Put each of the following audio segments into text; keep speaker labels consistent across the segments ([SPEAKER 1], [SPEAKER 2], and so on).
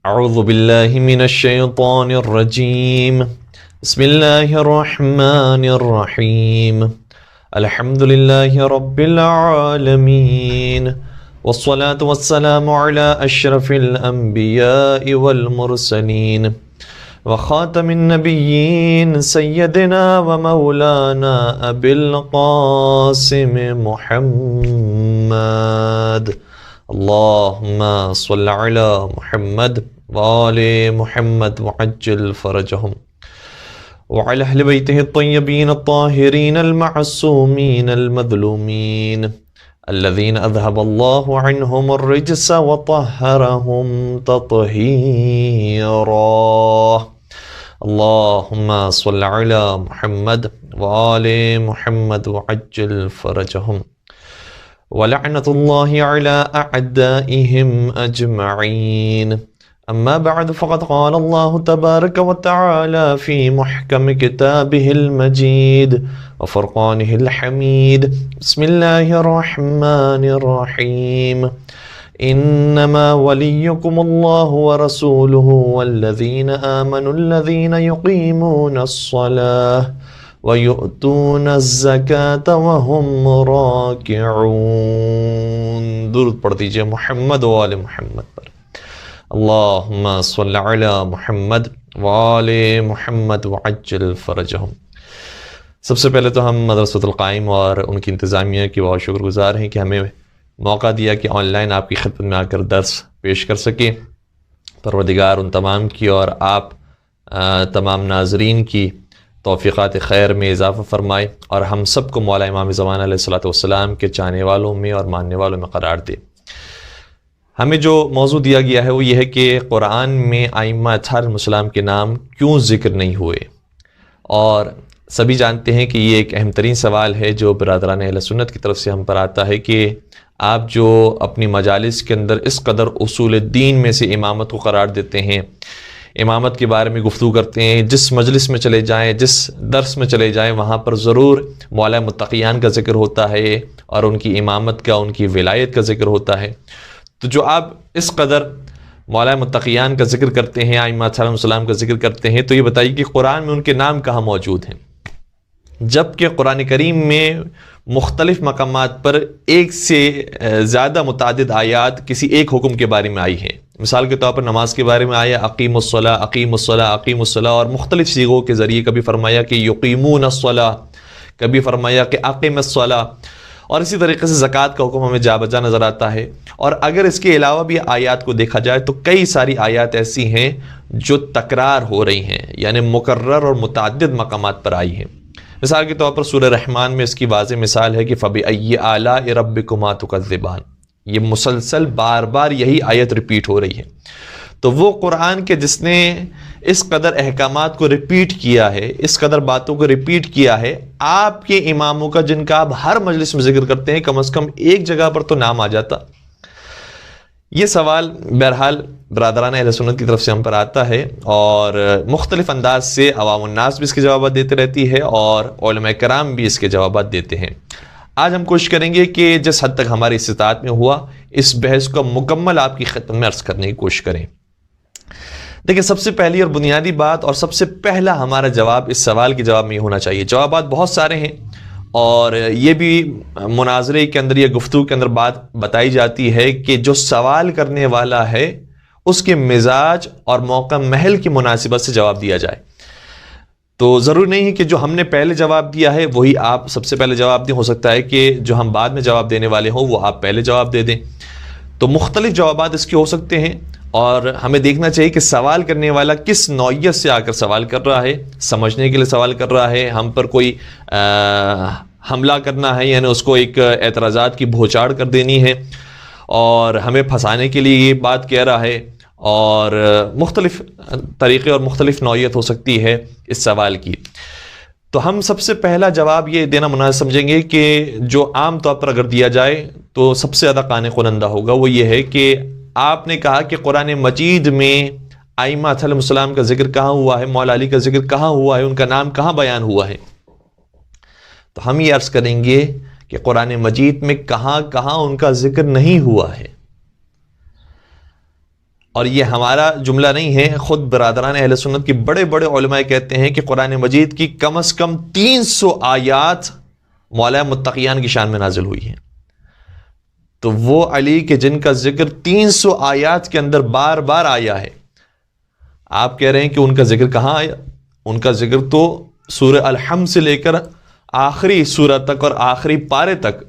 [SPEAKER 1] اعوذ باللہ من الشیطان الرجیم بسم اللہ الرحمن الرحیم الحمد للہ رب العالمین والصلاة والسلام علی اشرف الانبیاء والمرسلین وخاتم النبیین سیدنا ومولانا ابی القاسم محمد اللہم صل علی محمد وآل محمد وعجل فرجهم وعلى أهل بيته الطيبين الطاهرين المعصومين المظلومين الذين أذهب الله عنهم الرجس وطهرهم تطهيرا اللهم صل على محمد وآل محمد وعجل فرجهم ولعنة الله على أعدائهم أجمعين أما بعد فقد قال الله تبارك وتعالى في محكم كتابه المجيد وفرقانه الحميد بسم الله الرحمن الرحيم إنما وليكم الله ورسوله والذين آمنوا الذين يقيمون الصلاة وَيُؤْتُونَ الزَّكَاةَ وَهُمْ رَاكِعُونَ درود پڑھ دیجئے محمد و آل محمد پر اللہم صل علی محمد و آل محمد وعجل فرجہم۔ سب سے پہلے تو ہم مدرسۃ القائم اور ان کی انتظامیہ کی بہت شکر گزار ہیں کہ ہمیں موقع دیا کہ آن لائن آپ کی خدمت میں آ کر درس پیش کر سکیں۔ پروردگار ان تمام کی اور آپ تمام ناظرین کی توفیقات خیر میں اضافہ فرمائے اور ہم سب کو مولا امام زمان علیہ الصلوۃ والسلام کے چاہنے والوں میں اور ماننے والوں میں قرار دے۔ ہمیں جو موضوع دیا گیا ہے وہ یہ ہے کہ قرآن میں ائمہ اطہار السلام کے نام کیوں ذکر نہیں ہوئے، اور سبھی جانتے ہیں کہ یہ ایک اہم ترین سوال ہے جو برادران اہل سنت کی طرف سے ہم پر آتا ہے کہ آپ جو اپنی مجالس کے اندر اس قدر اصول دین میں سے امامت کو قرار دیتے ہیں، امامت کے بارے میں گفتگو کرتے ہیں، جس مجلس میں چلے جائیں، جس درس میں چلے جائیں، وہاں پر ضرور مولا متقیان کا ذکر ہوتا ہے اور ان کی امامت کا، ان کی ولایت کا ذکر ہوتا ہے۔ تو جو آپ اس قدر مولا متقیان کا ذکر کرتے ہیں، ائمہ علیہ السلام کا ذکر کرتے ہیں، تو یہ بتائیے کہ قرآن میں ان کے نام کہاں موجود ہیں، جبکہ قرآن کریم میں مختلف مقامات پر ایک سے زیادہ متعدد آیات کسی ایک حکم کے بارے میں آئی ہیں۔ مثال کے طور پر نماز کے بارے میں آیا اقیم الصلاۃ، اقیم الصلاۃ، اقیم الصلاۃ، اور مختلف صیغوں کے ذریعے کبھی فرمایا کہ یقیمون الصلاۃ، کبھی فرمایا کہ اقیم الصلاۃ، اور اسی طریقے سے زکوٰۃ کا حکم ہمیں جا بجا نظر آتا ہے۔ اور اگر اس کے علاوہ بھی آیات کو دیکھا جائے تو کئی ساری آیات ایسی ہیں جو تکرار ہو رہی ہیں، یعنی مکرر اور متعدد مقامات پر آئی ہیں۔ مثال کے طور پر سورہ رحمان میں اس کی واضح مثال ہے کہ فَبِأَيِّ آلَاءِ رَبِّكُمَا تُكَذِّبَانِ، یہ مسلسل بار بار یہی آیت ریپیٹ ہو رہی ہے۔ تو وہ قرآن کے جس نے اس قدر احکامات کو ریپیٹ کیا ہے، اس قدر باتوں کو ریپیٹ کیا ہے، آپ کے اماموں کا جن کا آپ ہر مجلس میں ذکر کرتے ہیں، کم از کم ایک جگہ پر تو نام آ جاتا۔ یہ سوال بہرحال برادران اہل سنت کی طرف سے ہم پر آتا ہے، اور مختلف انداز سے عوام الناس بھی اس کے جوابات دیتے رہتی ہے اور علماء کرام بھی اس کے جوابات دیتے ہیں۔ آج ہم کوشش کریں گے کہ جس حد تک ہماری استطاعت میں ہوا اس بحث کو مکمل آپ کی خدمت میں عرض کرنے کی کوشش کریں۔ دیکھیں، سب سے پہلی اور بنیادی بات اور سب سے پہلا ہمارا جواب اس سوال کے جواب میں یہ ہونا چاہیے۔ جوابات بہت سارے ہیں اور یہ بھی مناظرے کے اندر یا گفتگو کے اندر بات بتائی جاتی ہے کہ جو سوال کرنے والا ہے اس کے مزاج اور موقع محل کی مناسبت سے جواب دیا جائے۔ تو ضروری نہیں ہے کہ جو ہم نے پہلے جواب دیا ہے وہی آپ سب سے پہلے جواب دیں، ہو سکتا ہے کہ جو ہم بعد میں جواب دینے والے ہوں وہ آپ پہلے جواب دے دیں۔ تو مختلف جوابات اس کے ہو سکتے ہیں، اور ہمیں دیکھنا چاہیے کہ سوال کرنے والا کس نوعیت سے آ کر سوال کر رہا ہے، سمجھنے کے لیے سوال کر رہا ہے، ہم پر کوئی حملہ کرنا ہے، یعنی اس کو ایک اعتراضات کی بھوچاڑ کر دینی ہے، اور ہمیں پھنسانے کے لیے یہ بات کہہ رہا ہے، اور مختلف طریقے اور مختلف نوعیت ہو سکتی ہے اس سوال کی۔ تو ہم سب سے پہلا جواب یہ دینا مناسب سمجھیں گے کہ جو عام طور پر اگر دیا جائے تو سب سے زیادہ قانع کنندہ ہوگا، وہ یہ ہے کہ آپ نے کہا کہ قرآن مجید میں ائمہ علیہ السلام کا ذکر کہاں ہوا ہے، مولا علی کا ذکر کہاں ہوا ہے، ان کا نام کہاں بیان ہوا ہے۔ تو ہم یہ عرض کریں گے کہ قرآن مجید میں کہاں کہاں ان کا ذکر نہیں ہوا ہے۔ اور یہ ہمارا جملہ نہیں ہے، خود برادران اہل سنت کے بڑے بڑے علماء کہتے ہیں کہ قرآن مجید کی کم از کم 300 آیات مولا متقیان کی شان میں نازل ہوئی ہیں. تو وہ علی کے جن کا ذکر 300 آیات کے اندر بار بار آیا ہے، آپ کہہ رہے ہیں کہ ان کا ذکر کہاں آیا؟ ان کا ذکر تو سورہ الحمد سے لے کر آخری سورہ تک اور آخری پارے تک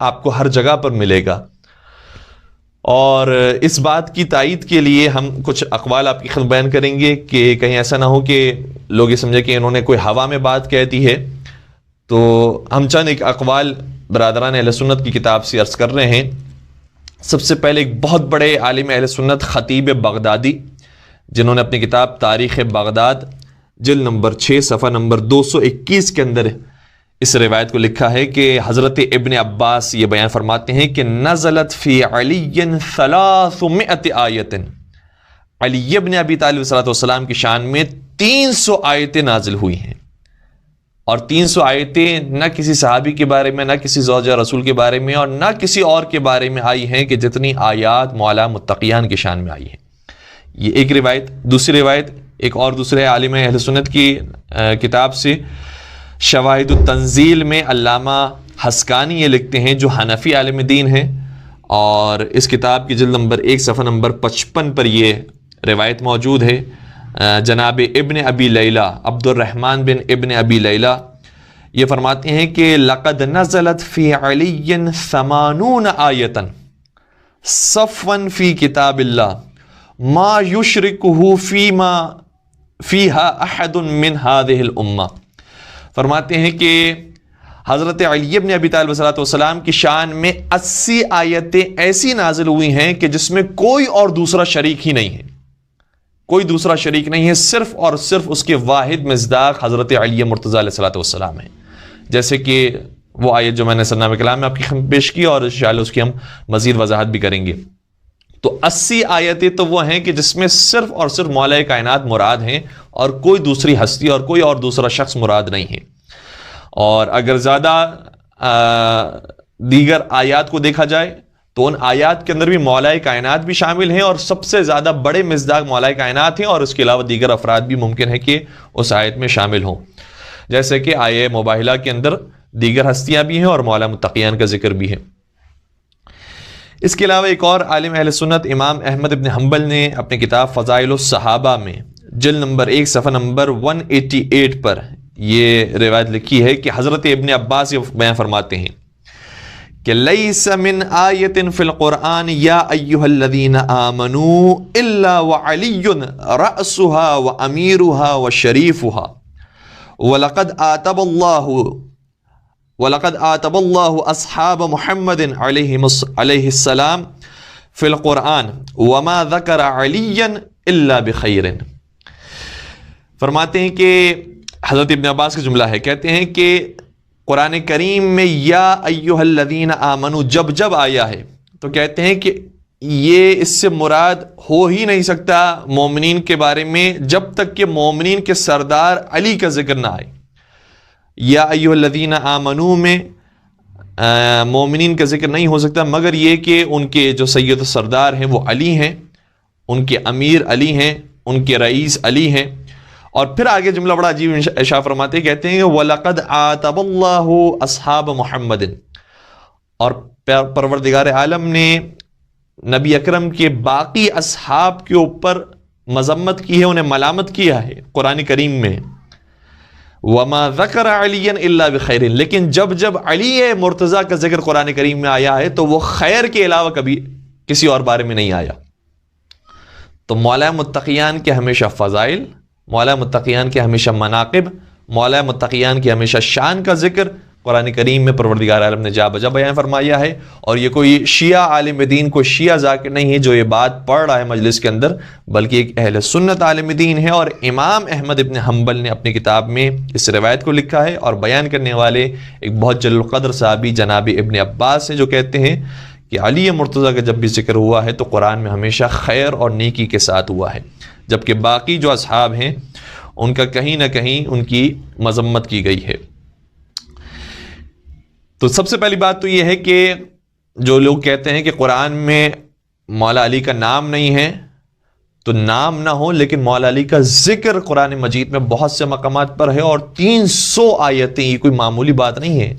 [SPEAKER 1] آپ کو ہر جگہ پر ملے گا. اور اس بات کی تائید کے لیے ہم کچھ اقوال آپ کی خدمت بیان کریں گے کہ کہیں ایسا نہ ہو کہ لوگ یہ سمجھے کہ انہوں نے کوئی ہوا میں بات کہہ دی ہے. تو ہم چند ایک اقوال برادران اہل سنت کی کتاب سے عرض کر رہے ہیں. سب سے پہلے ایک بہت بڑے عالم اہل سنت خطیب بغدادی، جنہوں نے اپنی کتاب تاریخ بغداد جلد نمبر 6 صفحہ نمبر 221 کے اندر اس روایت کو لکھا ہے کہ حضرت ابن عباس یہ بیان فرماتے ہیں کہ نزلت فی علی 300 آیت، علی ابن ابی طالب صلی اللہ علیہ وسلم کی شان میں 300 آیتیں نازل ہوئی ہیں. اور 300 آیتیں نہ کسی صحابی کے بارے میں، نہ کسی زوجہ رسول کے بارے میں، اور نہ کسی اور کے بارے میں آئی ہیں کہ جتنی آیات مولا متقیان کی شان میں آئی ہیں. یہ ایک روایت. دوسری روایت ایک اور دوسرے عالم اہل سنت کی کتاب سے شواہد التنزیل میں علامہ حسکانی یہ لکھتے ہیں، جو حنفی عالم دین ہیں، اور اس کتاب کی جلد نمبر 1 صفحہ نمبر 55 پر یہ روایت موجود ہے. جناب ابن ابی لیلہ عبد الرحمن بن ابن ابی لیلہ یہ فرماتے ہیں کہ لقد نزلت فی علی 80 آیۃ صفوا فی کتاب اللہ ما یشرکہ فیہا احد من ہذہ الامہ. فرماتے ہیں کہ حضرت علی بن ابی طالب صلی اللہ علیہ وسلم کی شان میں 80 آیتیں ایسی نازل ہوئی ہیں کہ جس میں کوئی اور دوسرا شریک ہی نہیں ہے، کوئی دوسرا شریک نہیں ہے، صرف اور صرف اس کے واحد مصداق حضرت علی مرتضیٰ علیہ السلام ہیں. جیسے کہ وہ آیت جو میں نے سرنامہ کلام میں آپ کی خدمت پیش کی، اور انشاءاللہ اس کی ہم مزید وضاحت بھی کریں گے. تو 80 آیتیں تو وہ ہیں کہ جس میں صرف اور صرف مولا کائنات مراد ہیں، اور کوئی دوسری ہستی اور کوئی اور دوسرا شخص مراد نہیں ہے. اور اگر زیادہ دیگر آیات کو دیکھا جائے تو ان آیات کے اندر بھی مولا کائنات بھی شامل ہیں، اور سب سے زیادہ بڑے مصداق مولا کائنات ہیں، اور اس کے علاوہ دیگر افراد بھی ممکن ہے کہ اس آیت میں شامل ہوں. جیسے کہ آیہ مباہلہ کے اندر دیگر ہستیاں بھی ہیں اور مولا متقیان کا ذکر بھی ہے. اس کے علاوہ ایک اور عالم اہل سنت امام احمد بن حنبل نے اپنی کتاب فضائل الصحابہ میں جلد نمبر 1 صفحہ نمبر 188 پر یہ روایت لکھی ہے کہ حضرت ابن عباس یہ بیان فرماتے ہیں کہ لیس من آیت فی القرآن یا ایہا الذین آمنوا الا وعلی رأسها وامیرها وشریفها ولقد آتب اللہ اصحاب محمد علیہ السلام فی القرآن وما ذکر علی الا بخیر. فرماتے ہیں کہ حضرت ابن عباس کا جملہ ہے، کہتے ہیں کہ قرآن کریم میں یا ایہا الذین آمنوا جب جب آیا ہے تو کہتے ہیں کہ یہ اس سے مراد ہو ہی نہیں سکتا مومنین کے بارے میں جب تک کہ مومنین کے سردار علی کا ذکر نہ آئے. یا ایہا الذین آمنوا میں مومنین کا ذکر نہیں ہو سکتا مگر یہ کہ ان کے جو سید و سردار ہیں وہ علی ہیں، ان کے امیر علی ہیں، ان کے رئیس علی ہیں. اور پھر آگے جملہ بڑا عجیب ارشاد فرماتے ہیں، کہتے ہیں وَلَقَدْ آتَبَ اللَّهُ أَصْحَابَ مُحَمَّدٍ، اور پروردگار عالم نے نبی اکرم کے باقی اصحاب کے اوپر مذمت کی ہے، انہیں ملامت کیا ہے قرآن کریم میں. وَمَا ذَكَرَ عَلِيًّا إِلَّا بِخَيْرٍ، لیکن جب جب علی مرتضیٰ کا ذکر قرآن کریم میں آیا ہے تو وہ خیر کے علاوہ کبھی کسی اور بارے میں نہیں آیا. تو مولا متقیان کے ہمیشہ فضائل، مولا متقیان کے ہمیشہ مناقب، مولا متقیان کی ہمیشہ شان کا ذکر قرآن کریم میں پروردگار عالم نے جا بجا بیان فرمایا ہے. اور یہ کوئی شیعہ عالم دین، کوئی شیعہ ذاکر نہیں ہے جو یہ بات پڑھ رہا ہے مجلس کے اندر، بلکہ ایک اہل سنت عالم دین ہے. اور امام احمد ابن حنبل نے اپنی کتاب میں اس روایت کو لکھا ہے، اور بیان کرنے والے ایک بہت جلیل القدر صحابی جناب ابن عباس ہیں، جو کہتے ہیں کہ علی مرتضیٰ کا جب بھی ذکر ہوا ہے تو قرآن میں ہمیشہ خیر اور نیکی کے ساتھ ہوا ہے، جبکہ باقی جو اصحاب ہیں ان کا کہیں نہ کہیں ان کی مذمت کی گئی ہے. تو سب سے پہلی بات تو یہ ہے کہ جو لوگ کہتے ہیں کہ قرآن میں مولا علی کا نام نہیں ہے، تو نام نہ ہو لیکن مولا علی کا ذکر قرآن مجید میں بہت سے مقامات پر ہے، اور 300 آیتیں، یہ کوئی معمولی بات نہیں ہے۔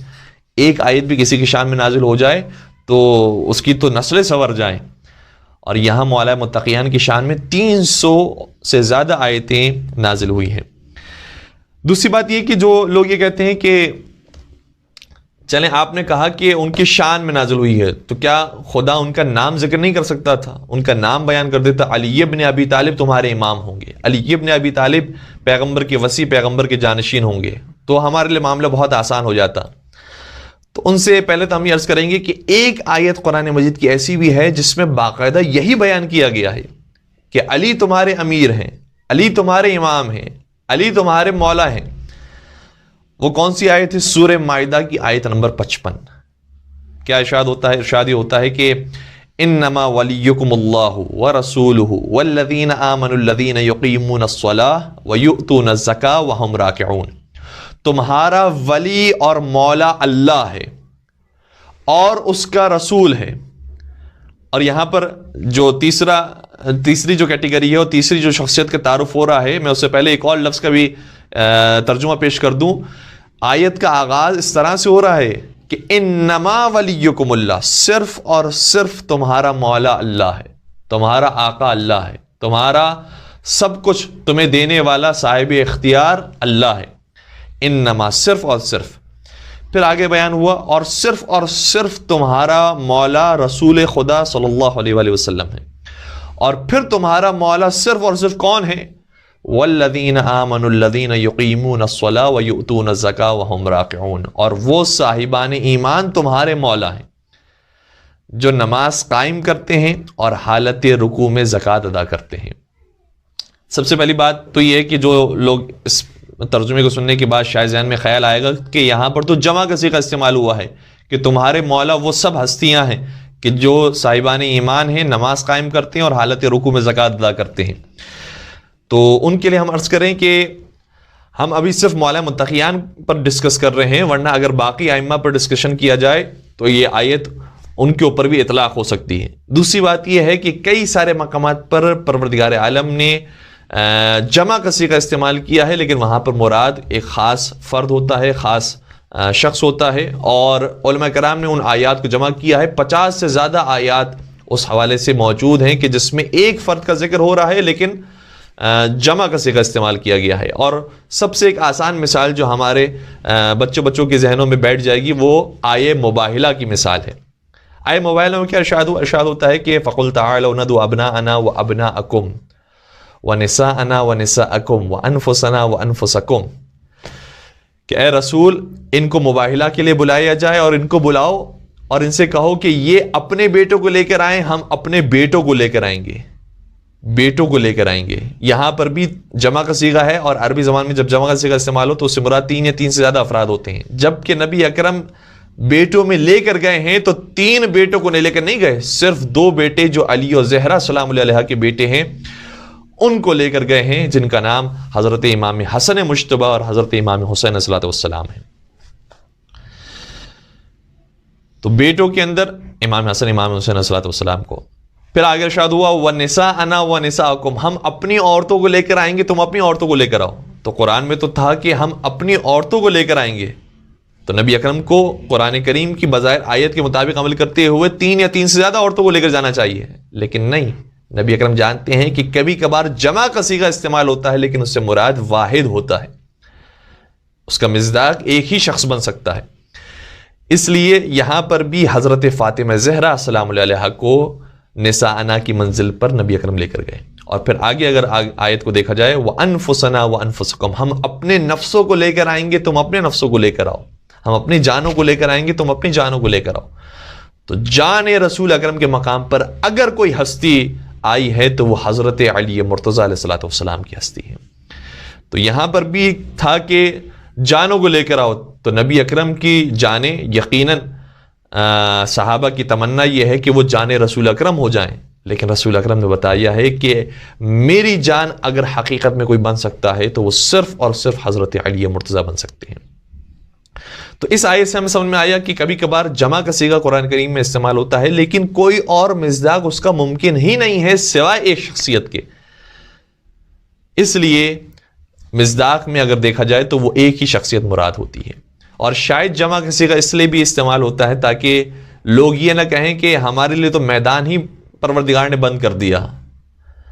[SPEAKER 1] ایک آیت بھی کسی کی شان میں نازل ہو جائے تو اس کی تو نسلیں سنور جائیں، اور یہاں مولا متقیان کی شان میں 300 سے زیادہ آیتیں نازل ہوئی ہیں۔ دوسری بات یہ کہ جو لوگ یہ کہتے ہیں کہ چلیں آپ نے کہا کہ ان کی شان میں نازل ہوئی ہے، تو کیا خدا ان کا نام ذکر نہیں کر سکتا تھا؟ ان کا نام بیان کر دیتا، علی ابن ابی طالب تمہارے امام ہوں گے، علی ابن ابی طالب پیغمبر کے وصی، پیغمبر کے جانشین ہوں گے، تو ہمارے لیے معاملہ بہت آسان ہو جاتا۔ تو ان سے پہلے تو ہم یہ عرض کریں گے کہ ایک آیت قرآن مجید کی ایسی بھی ہے جس میں باقاعدہ یہی بیان کیا گیا ہے کہ علی تمہارے امیر ہیں، علی تمہارے امام ہیں، علی تمہارے مولا ہیں۔ وہ کون سی آیت ہے؟ سورہ مائدہ کی آیت نمبر 55۔ کیا ارشاد ہوتا ہے؟ ارشاد یہ ہوتا ہے کہ انما ولیکم اللہ ورسولہ والذین آمنوا الذین یقیمون الصلاۃ ویؤتون الزکاۃ وہم راکعون۔ تمہارا ولی اور مولا اللہ ہے اور اس کا رسول ہے۔ اور یہاں پر جو تیسری جو کیٹیگری ہے اور تیسری جو شخصیت کا تعارف ہو رہا ہے، میں اس سے پہلے ایک اور لفظ کا بھی ترجمہ پیش کر دوں۔ آیت کا آغاز اس طرح سے ہو رہا ہے کہ انما ولیکم اللہ، صرف اور صرف تمہارا مولا اللہ ہے، تمہارا آقا اللہ ہے، تمہارا سب کچھ تمہیں دینے والا صاحب اختیار اللہ ہے۔ انما، صرف اور صرف۔ پھر آگے بیان ہوا اور صرف تمہارا مولا رسول خدا صلی اللہ علیہ وآلہ وسلم ہے، اور پھر تمہارا مولا صرف اور صرف کون ہے؟ والذین آمنوا الذین یقیمون الصلاۃ ویؤتون الزکاۃ وہم راکعون، اور وہ صاحبان ایمان تمہارے مولا ہیں جو نماز قائم کرتے ہیں اور حالت رکوع میں زکوٰۃ ادا کرتے ہیں۔ سب سے پہلی بات تو یہ ہے کہ جو لوگ اس ترجمے کو سننے کے بعد شاید ذہن میں خیال آئے گا کہ یہاں پر تو جمع کا صیغہ استعمال ہوا ہے کہ تمہارے مولا وہ سب ہستیاں ہیں کہ جو صاحبان ایمان ہیں، نماز قائم کرتے ہیں اور حالت رکوع میں زکوٰۃ ادا کرتے ہیں۔ تو ان کے لیے ہم عرض کریں کہ ہم ابھی صرف مولا متقیان پر ڈسکس کر رہے ہیں، ورنہ اگر باقی ائمہ پر ڈسکشن کیا جائے تو یہ آیت ان کے اوپر بھی اطلاق ہو سکتی ہے۔ دوسری بات یہ ہے کہ کئی سارے مقامات پر پروردگار عالم نے جمع کا صیغہ استعمال کیا ہے، لیکن وہاں پر مراد ایک خاص فرد ہوتا ہے، خاص شخص ہوتا ہے، اور علماء کرام نے ان آیات کو جمع کیا ہے۔ 50 سے زیادہ آیات اس حوالے سے موجود ہیں کہ جس میں ایک فرد کا ذکر ہو رہا ہے لیکن جمع کا صیغہ استعمال کیا گیا ہے۔ اور سب سے ایک آسان مثال جو ہمارے بچوں کے ذہنوں میں بیٹھ جائے گی وہ آیے مباہلہ کی مثال ہے۔ آیے مباہلہ میں کیا ارشاد ہوتا ہے کہ فَقُلْ تَعَالَوْا نَدْعُ أَبْنَاءَنَا وَأَبْنَاءَكُمْ وَنِسَاءَنَا وَنِسَاءَكُمْ وَأَنفُسَنَا وَأَنفُسَكُمْ، کہ اے رسول ان کو مباہلہ کے لیے بلایا جائے، اور ان کو بلاؤ اور ان سے کہو کہ یہ اپنے بیٹوں کو لے کر آئیں، ہم اپنے بیٹوں کو لے کر آئیں گے، بیٹوں کو لے کر آئیں گے۔ یہاں پر بھی جمع کا صیغہ ہے، اور عربی زبان میں جب جمع کا صیغہ استعمال ہو تو اس سے مراد 3 یا 3 سے زیادہ افراد ہوتے ہیں، جبکہ نبی اکرم بیٹوں میں لے کر گئے ہیں تو 3 بیٹوں کو لے کر نہیں گئے، صرف 2 بیٹے جو علی اور زہرا سلام اللہ علیہ کے بیٹے ہیں ان کو لے کر گئے ہیں، جن کا نام حضرت امام حسن مجتبی اور حضرت امام حسین علیہ السلام ہے۔ تو بیٹوں کے اندر امام حسن، امام حسین علیہ السلام کو۔ پھر آگے ارشاد ہوا وَنِسَاءَنَا وَنِسَاءَكُمْ، ہم اپنی عورتوں کو لے کر آئیں گے، تم اپنی عورتوں کو لے کر آؤ۔ تو قرآن میں تو تھا کہ ہم اپنی عورتوں کو لے کر آئیں گے، تو نبی اکرم کو قرآن کریم کی بظاہر آیت کے مطابق عمل کرتے ہوئے 3 یا 3 سے زیادہ عورتوں کو لے کر جانا چاہیے، لیکن نہیں، نبی اکرم جانتے ہیں کہ کبھی کبھار جمع کا صیغہ استعمال ہوتا ہے لیکن اس سے مراد واحد ہوتا ہے، اس کا مصداق ایک ہی شخص بن سکتا ہے۔ اس لیے یہاں پر بھی حضرت فاطمہ زہرا سلام اللہ علیہا کو نساءنا کی منزل پر نبی اکرم لے کر گئے۔ اور پھر آگے اگر آیت کو دیکھا جائے وَأَنفُسَنَا وَأَنفُسَكُمْ، ہم اپنے نفسوں کو لے کر آئیں گے، تم اپنے نفسوں کو لے کر آؤ، ہم اپنی جانوں کو لے کر آئیں گے، تم اپنی جانوں کو لے کر آؤ۔ تو جان رسول اکرم کے مقام پر اگر کوئی ہستی آئی ہے تو وہ حضرت علی مرتضیٰ علیہ السلام کی ہستی ہے۔ تو یہاں پر بھی تھا کہ جانوں کو لے کر آؤ، تو نبی اکرم کی جانیں یقیناً صحابہ کی تمنا یہ ہے کہ وہ جان رسول اکرم ہو جائیں، لیکن رسول اکرم نے بتایا ہے کہ میری جان اگر حقیقت میں کوئی بن سکتا ہے تو وہ صرف اور صرف حضرت علی مرتضیٰ بن سکتے ہیں۔ تو اس آیت سے ہمیں سمجھ میں آیا کہ کبھی کبھار جمع کا صیغہ قرآن کریم میں استعمال ہوتا ہے، لیکن کوئی اور مصداق اس کا ممکن ہی نہیں ہے سوائے ایک شخصیت کے، اس لیے مصداق میں اگر دیکھا جائے تو وہ ایک ہی شخصیت مراد ہوتی ہے. اور شاید جمع کا صیغہ اس لیے بھی استعمال ہوتا ہے تاکہ لوگ یہ نہ کہیں کہ ہمارے لیے تو میدان ہی پروردگار نے بند کر دیا،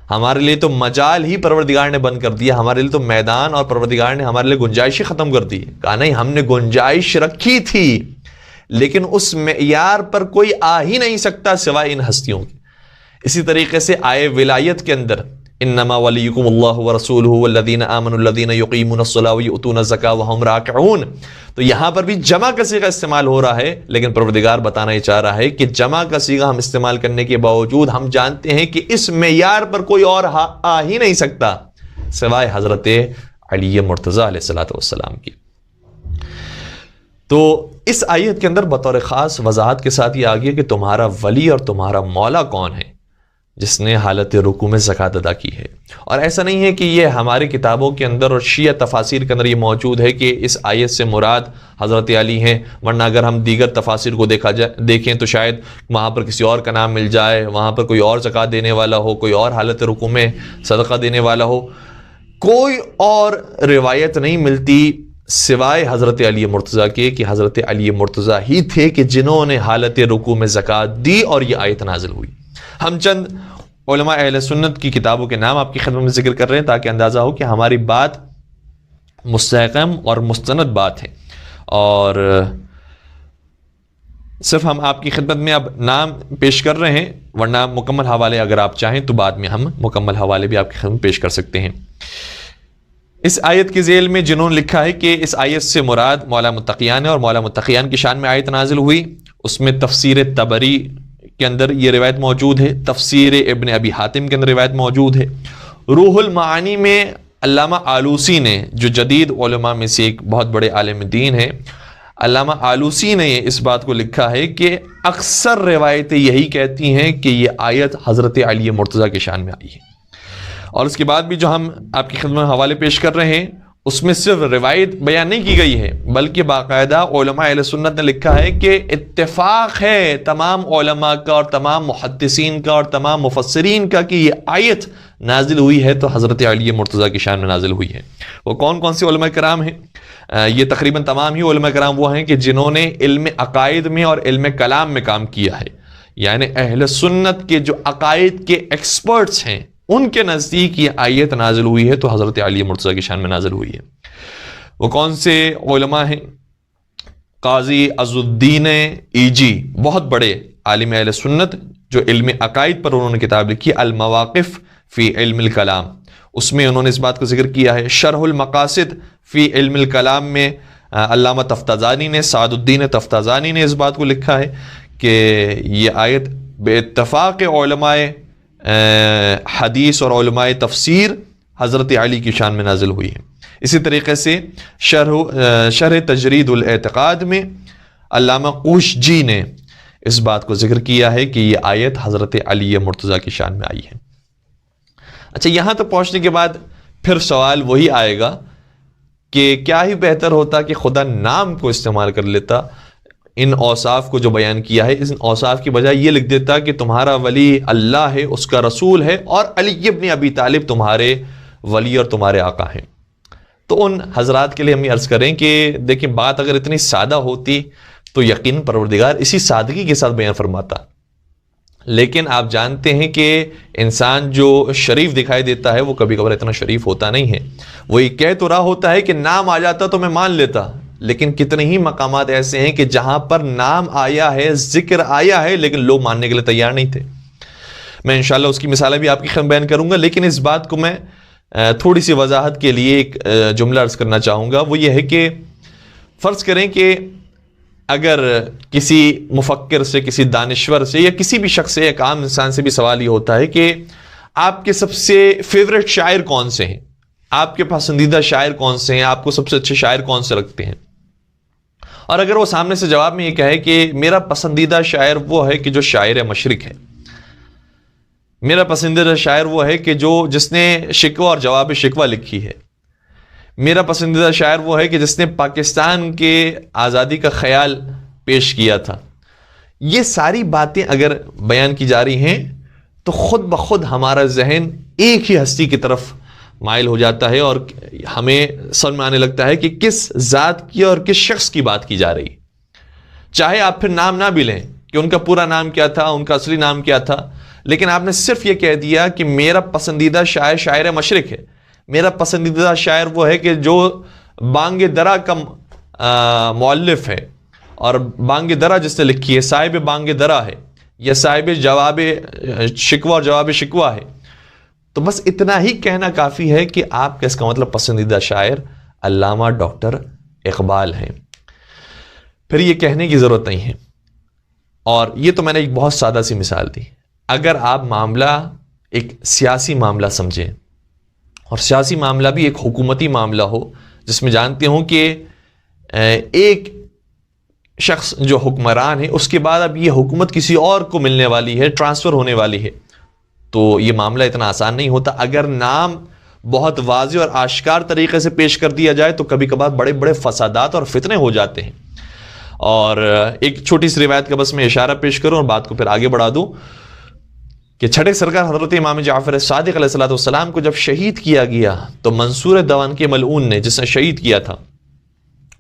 [SPEAKER 1] ہمارے لیے تو مجال ہی پروردگار نے بند کر دیا، ہمارے لیے تو میدان اور پروردگار نے ہمارے لیے گنجائش ہی ختم کر دی. کہا نہیں، ہم نے گنجائش رکھی تھی لیکن اس معیار پر کوئی آ ہی نہیں سکتا سوائے ان ہستیوں کے. اسی طریقے سے آئے ولایت کے اندر انما ولیکم اللہ ورسولہ والذین آمنوا الذین یقیمون الصلاۃ ویؤتون الزکاۃ وہم راکعون. تو یہاں پر بھی جمع کا صیغہ استعمال ہو رہا ہے، لیکن پروردگار بتانا یہ چاہ رہا ہے کہ جمع کا صیغہ ہم استعمال کرنے کے باوجود ہم جانتے ہیں کہ اس معیار پر کوئی اور آ ہی نہیں سکتا سوائے حضرت علی مرتضیٰ علیہ الصلوۃ والسلام کی. تو اس آیت کے اندر بطور خاص وضاحت کے ساتھ یہ آگیا کہ تمہارا ولی اور تمہارا مولا کون ہے جس نے حالت رکوع میں زکوٰۃ ادا کی ہے. اور ایسا نہیں ہے کہ یہ ہماری کتابوں کے اندر اور شیعہ تفاسیر کے اندر یہ موجود ہے کہ اس آیت سے مراد حضرت علی ہیں، ورنہ اگر ہم دیگر تفاسیر کو دیکھیں تو شاید وہاں پر کسی اور کا نام مل جائے، وہاں پر کوئی اور زکوٰۃ دینے والا ہو، کوئی اور حالت رکوع میں صدقہ دینے والا ہو. کوئی اور روایت نہیں ملتی سوائے حضرت علی مرتضیٰ کے کہ حضرت علی مرتضیٰ ہی تھے کہ جنہوں نے حالت رکوع میں زکوٰۃ دی اور یہ آیت نازل ہوئی. ہم چند علماء اہل سنت کی کتابوں کے نام آپ کی خدمت میں ذکر کر رہے ہیں تاکہ اندازہ ہو کہ ہماری بات مستحکم اور مستند بات ہے. اور صرف ہم آپ کی خدمت میں اب نام پیش کر رہے ہیں، ورنہ مکمل حوالے اگر آپ چاہیں تو بعد میں ہم مکمل حوالے بھی آپ کی خدمت میں پیش کر سکتے ہیں. اس آیت کے ذیل میں جنہوں نے لکھا ہے کہ اس آیت سے مراد مولا متقیان ہے اور مولا متقیان کی شان میں آیت نازل ہوئی، اس میں تفسیر طبری کے اندر یہ روایت موجود ہے، تفسیر ابن ابی حاتم کے اندر روایت موجود ہے. روح المعانی میں علامہ آلوسی نے، جو جدید علماء میں سے ایک بہت بڑے عالم دین ہیں، علامہ آلوسی نے اس بات کو لکھا ہے کہ اکثر روایتیں یہی کہتی ہیں کہ یہ آیت حضرت علی مرتضیٰ کی شان میں آئی ہے. اور اس کے بعد بھی جو ہم آپ کی خدمت میں حوالے پیش کر رہے ہیں اس میں صرف روایت بیان نہیں کی گئی ہے بلکہ باقاعدہ علماء اہل سنت نے لکھا ہے کہ اتفاق ہے تمام علماء کا اور تمام محدثین کا اور تمام مفسرین کا کہ یہ آیت نازل ہوئی ہے تو حضرت علی مرتضیٰ کی شان میں نازل ہوئی ہے. وہ کون کون سے علماء کرام ہیں؟ یہ تقریباً تمام ہی علماء کرام وہ ہیں کہ جنہوں نے علم عقائد میں اور علم کلام میں کام کیا ہے، یعنی اہل سنت کے جو عقائد کے ایکسپرٹس ہیں ان کے نزدیک یہ آیت نازل ہوئی ہے تو حضرت علی مرتضیٰ کی شان میں نازل ہوئی ہے. وہ کون سے علماء ہیں؟ قاضی عز الدین ایجی، بہت بڑے عالم اہل سنت، جو علم عقائد پر انہوں نے کتاب لکھی المواقف فی علم الکلام، اس میں انہوں نے اس بات کا ذکر کیا ہے. شرح المقاصد فی علم الکلام میں علامہ تفتازانی نے، سعد الدین تفتازانی نے اس بات کو لکھا ہے کہ یہ آیت بے اتفاق علماء حدیث اور علماء تفسیر حضرت علی کی شان میں نازل ہوئی ہے. اسی طریقے سے شرح تجرید الاعتقاد میں علامہ قوشجی نے اس بات کو ذکر کیا ہے کہ یہ آیت حضرت علی مرتضیٰ کی شان میں آئی ہے. اچھا، یہاں تک پہنچنے کے بعد پھر سوال وہی آئے گا کہ کیا ہی بہتر ہوتا کہ خدا نام کو استعمال کر لیتا، ان اوصاف کو جو بیان کیا ہے اس اوصاف کی بجائے یہ لکھ دیتا کہ تمہارا ولی اللہ ہے، اس کا رسول ہے، اور علی ابن ابی طالب تمہارے ولی اور تمہارے آقا ہیں. تو ان حضرات کے لیے ہم یہ عرض کریں کہ دیکھیں، بات اگر اتنی سادہ ہوتی تو یقین پروردگار اسی سادگی کے ساتھ بیان فرماتا، لیکن آپ جانتے ہیں کہ انسان جو شریف دکھائی دیتا ہے وہ کبھی کبھار اتنا شریف ہوتا نہیں ہے. وہ یہ کہہ تو رہا ہوتا ہے کہ نام آ جاتا تو میں مان لیتا، لیکن کتنے ہی مقامات ایسے ہیں کہ جہاں پر نام آیا ہے، ذکر آیا ہے، لیکن لوگ ماننے کے لیے تیار نہیں تھے. میں انشاءاللہ اس کی مثالیں بھی آپ کی خدمت بیان کروں گا، لیکن اس بات کو میں تھوڑی سی وضاحت کے لیے ایک جملہ عرض کرنا چاہوں گا. وہ یہ ہے کہ فرض کریں کہ اگر کسی مفکر سے، کسی دانشور سے، یا کسی بھی شخص سے، ایک عام انسان سے بھی سوال یہ ہوتا ہے کہ آپ کے سب سے فیوریٹ شاعر کون سے ہیں، آپ کے پسندیدہ شاعر کون سے ہیں، آپ کو سب سے اچھے شاعر کون سے لگتے ہیں، اور اگر وہ سامنے سے جواب میں یہ کہے کہ میرا پسندیدہ شاعر وہ ہے کہ جو شاعر مشرق ہے، میرا پسندیدہ شاعر وہ ہے کہ جس نے شکوہ اور جواب شکوہ لکھی ہے، میرا پسندیدہ شاعر وہ ہے کہ جس نے پاکستان کے آزادی کا خیال پیش کیا تھا. یہ ساری باتیں اگر بیان کی جا رہی ہیں تو خود بخود ہمارا ذہن ایک ہی ہستی کی طرف مائل ہو جاتا ہے اور ہمیں سمجھ میں آنے لگتا ہے کہ کس ذات کی اور کس شخص کی بات کی جا رہی ہے. چاہے آپ پھر نام نہ بھی لیں کہ ان کا پورا نام کیا تھا، ان کا اصلی نام کیا تھا، لیکن آپ نے صرف یہ کہہ دیا کہ میرا پسندیدہ شاعر شاعر مشرق ہے، میرا پسندیدہ شاعر وہ ہے کہ جو بانگ درا کا مؤلف ہے، اور بانگ درا جس نے لکھی ہے صاحب بانگ درا ہے، یا صاحب جواب شکوہ اور جواب شکوہ ہے. تو بس اتنا ہی کہنا کافی ہے کہ آپ کا اس کا مطلب پسندیدہ شاعر علامہ ڈاکٹر اقبال ہیں. پھر یہ کہنے کی ضرورت نہیں ہے. اور یہ تو میں نے ایک بہت سادہ سی مثال دی. اگر آپ معاملہ ایک سیاسی معاملہ سمجھیں، اور سیاسی معاملہ بھی ایک حکومتی معاملہ ہو جس میں جانتے ہوں کہ ایک شخص جو حکمران ہے اس کے بعد اب یہ حکومت کسی اور کو ملنے والی ہے، ٹرانسفر ہونے والی ہے، تو یہ معاملہ اتنا آسان نہیں ہوتا. اگر نام بہت واضح اور آشکار طریقے سے پیش کر دیا جائے تو کبھی کبھار بڑے بڑے فسادات اور فتنے ہو جاتے ہیں. اور ایک چھوٹی سی روایت کا بس میں اشارہ پیش کروں اور بات کو پھر آگے بڑھا دوں کہ چھٹے سرکار حضرت امام جعفر صادق علیہ السلام کو جب شہید کیا گیا تو منصور دوان کے ملعون نے، جس نے شہید کیا تھا،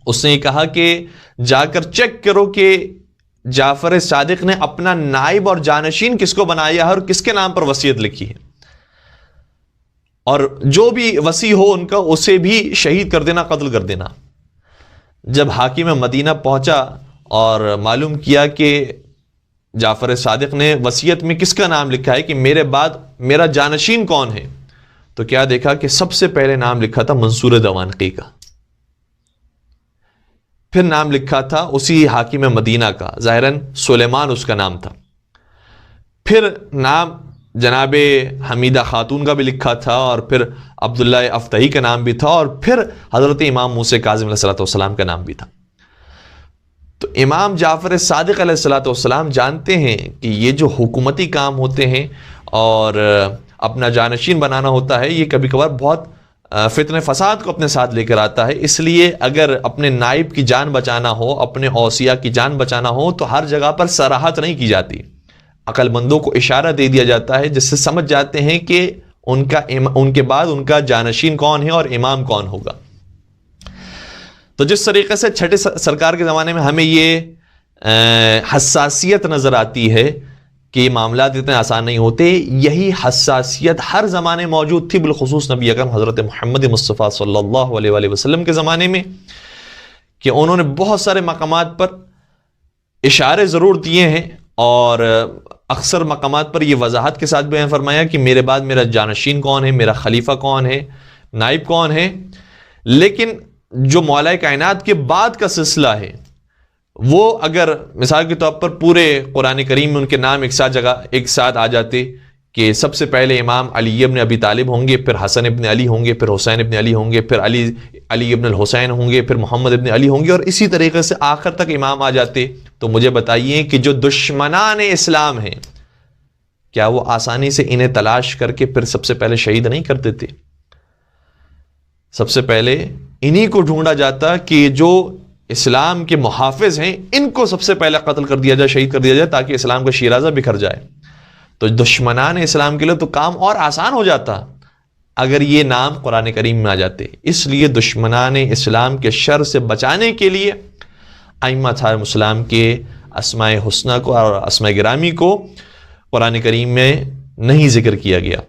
[SPEAKER 1] اس نے یہ کہا کہ جا کر چیک کرو کہ جعفر صادق نے اپنا نائب اور جانشین کس کو بنایا ہے اور کس کے نام پر وصیت لکھی ہے، اور جو بھی وصی ہو ان کا اسے بھی شہید کر دینا، قتل کر دینا. جب حاکم مدینہ پہنچا اور معلوم کیا کہ جعفر صادق نے وصیت میں کس کا نام لکھا ہے کہ میرے بعد میرا جانشین کون ہے، تو کیا دیکھا کہ سب سے پہلے نام لکھا تھا منصور دوانقی کا، پھر نام لکھا تھا اسی حاکم مدینہ کا، ظاہراً سلیمان اس کا نام تھا، پھر نام جناب حمیدہ خاتون کا بھی لکھا تھا، اور پھر عبداللہ افتحی کا نام بھی تھا، اور پھر حضرت امام موسیٰ کاظم علیہ السلام کا نام بھی تھا. تو امام جعفر صادق علیہ السلام جانتے ہیں کہ یہ جو حکومتی کام ہوتے ہیں اور اپنا جانشین بنانا ہوتا ہے، یہ کبھی کبھار بہت فتنہ فساد کو اپنے ساتھ لے کر آتا ہے. اس لیے اگر اپنے نائب کی جان بچانا ہو، اپنے اوصیاء کی جان بچانا ہو، تو ہر جگہ پر صراحت نہیں کی جاتی. عقل مندوں کو اشارہ دے دیا جاتا ہے جس سے سمجھ جاتے ہیں کہ ان کے بعد ان کا جانشین کون ہے اور امام کون ہوگا. تو جس طریقے سے چھٹے سرکار کے زمانے میں ہمیں یہ حساسیت نظر آتی ہے کہ یہ معاملات اتنے آسان نہیں ہوتے، یہی حساسیت ہر زمانے موجود تھی، بالخصوص نبی اکرم حضرت محمد مصطفیٰ صلی اللہ علیہ وآلہ وسلم کے زمانے میں، کہ انہوں نے بہت سارے مقامات پر اشارے ضرور دیے ہیں، اور اکثر مقامات پر یہ وضاحت کے ساتھ بیان فرمایا کہ میرے بعد میرا جانشین کون ہے، میرا خلیفہ کون ہے، نائب کون ہے. لیکن جو مولا کائنات کے بعد کا سلسلہ ہے، وہ اگر مثال کے طور پر پورے قرآن کریم میں ان کے نام ایک ساتھ آ جاتے کہ سب سے پہلے امام علی ابن ابی طالب ہوں گے، پھر حسن ابن علی ہوں گے، پھر حسین ابن علی ہوں گے، پھر علی ابن الحسین ہوں گے، پھر محمد ابن علی ہوں گے، اور اسی طریقے سے آخر تک امام آ جاتے، تو مجھے بتائیے کہ جو دشمنان اسلام ہیں، کیا وہ آسانی سے انہیں تلاش کر کے پھر سب سے پہلے شہید نہیں کر دیتے؟ سب سے پہلے انہی کو ڈھونڈا جاتا کہ جو اسلام کے محافظ ہیں، ان کو سب سے پہلے قتل کر دیا جائے، شہید کر دیا جائے، تاکہ اسلام کا شیرازہ بکھر جائے. تو دشمنان اسلام کے لیے تو کام اور آسان ہو جاتا اگر یہ نام قرآن کریم میں آ جاتے. اس لیے دشمنان اسلام کے شر سے بچانے کے لیے ائمہ اصحاب اسلام کے اسماء حسنہ کو اور اسماء گرامی کو قرآن کریم میں نہیں ذکر کیا گیا،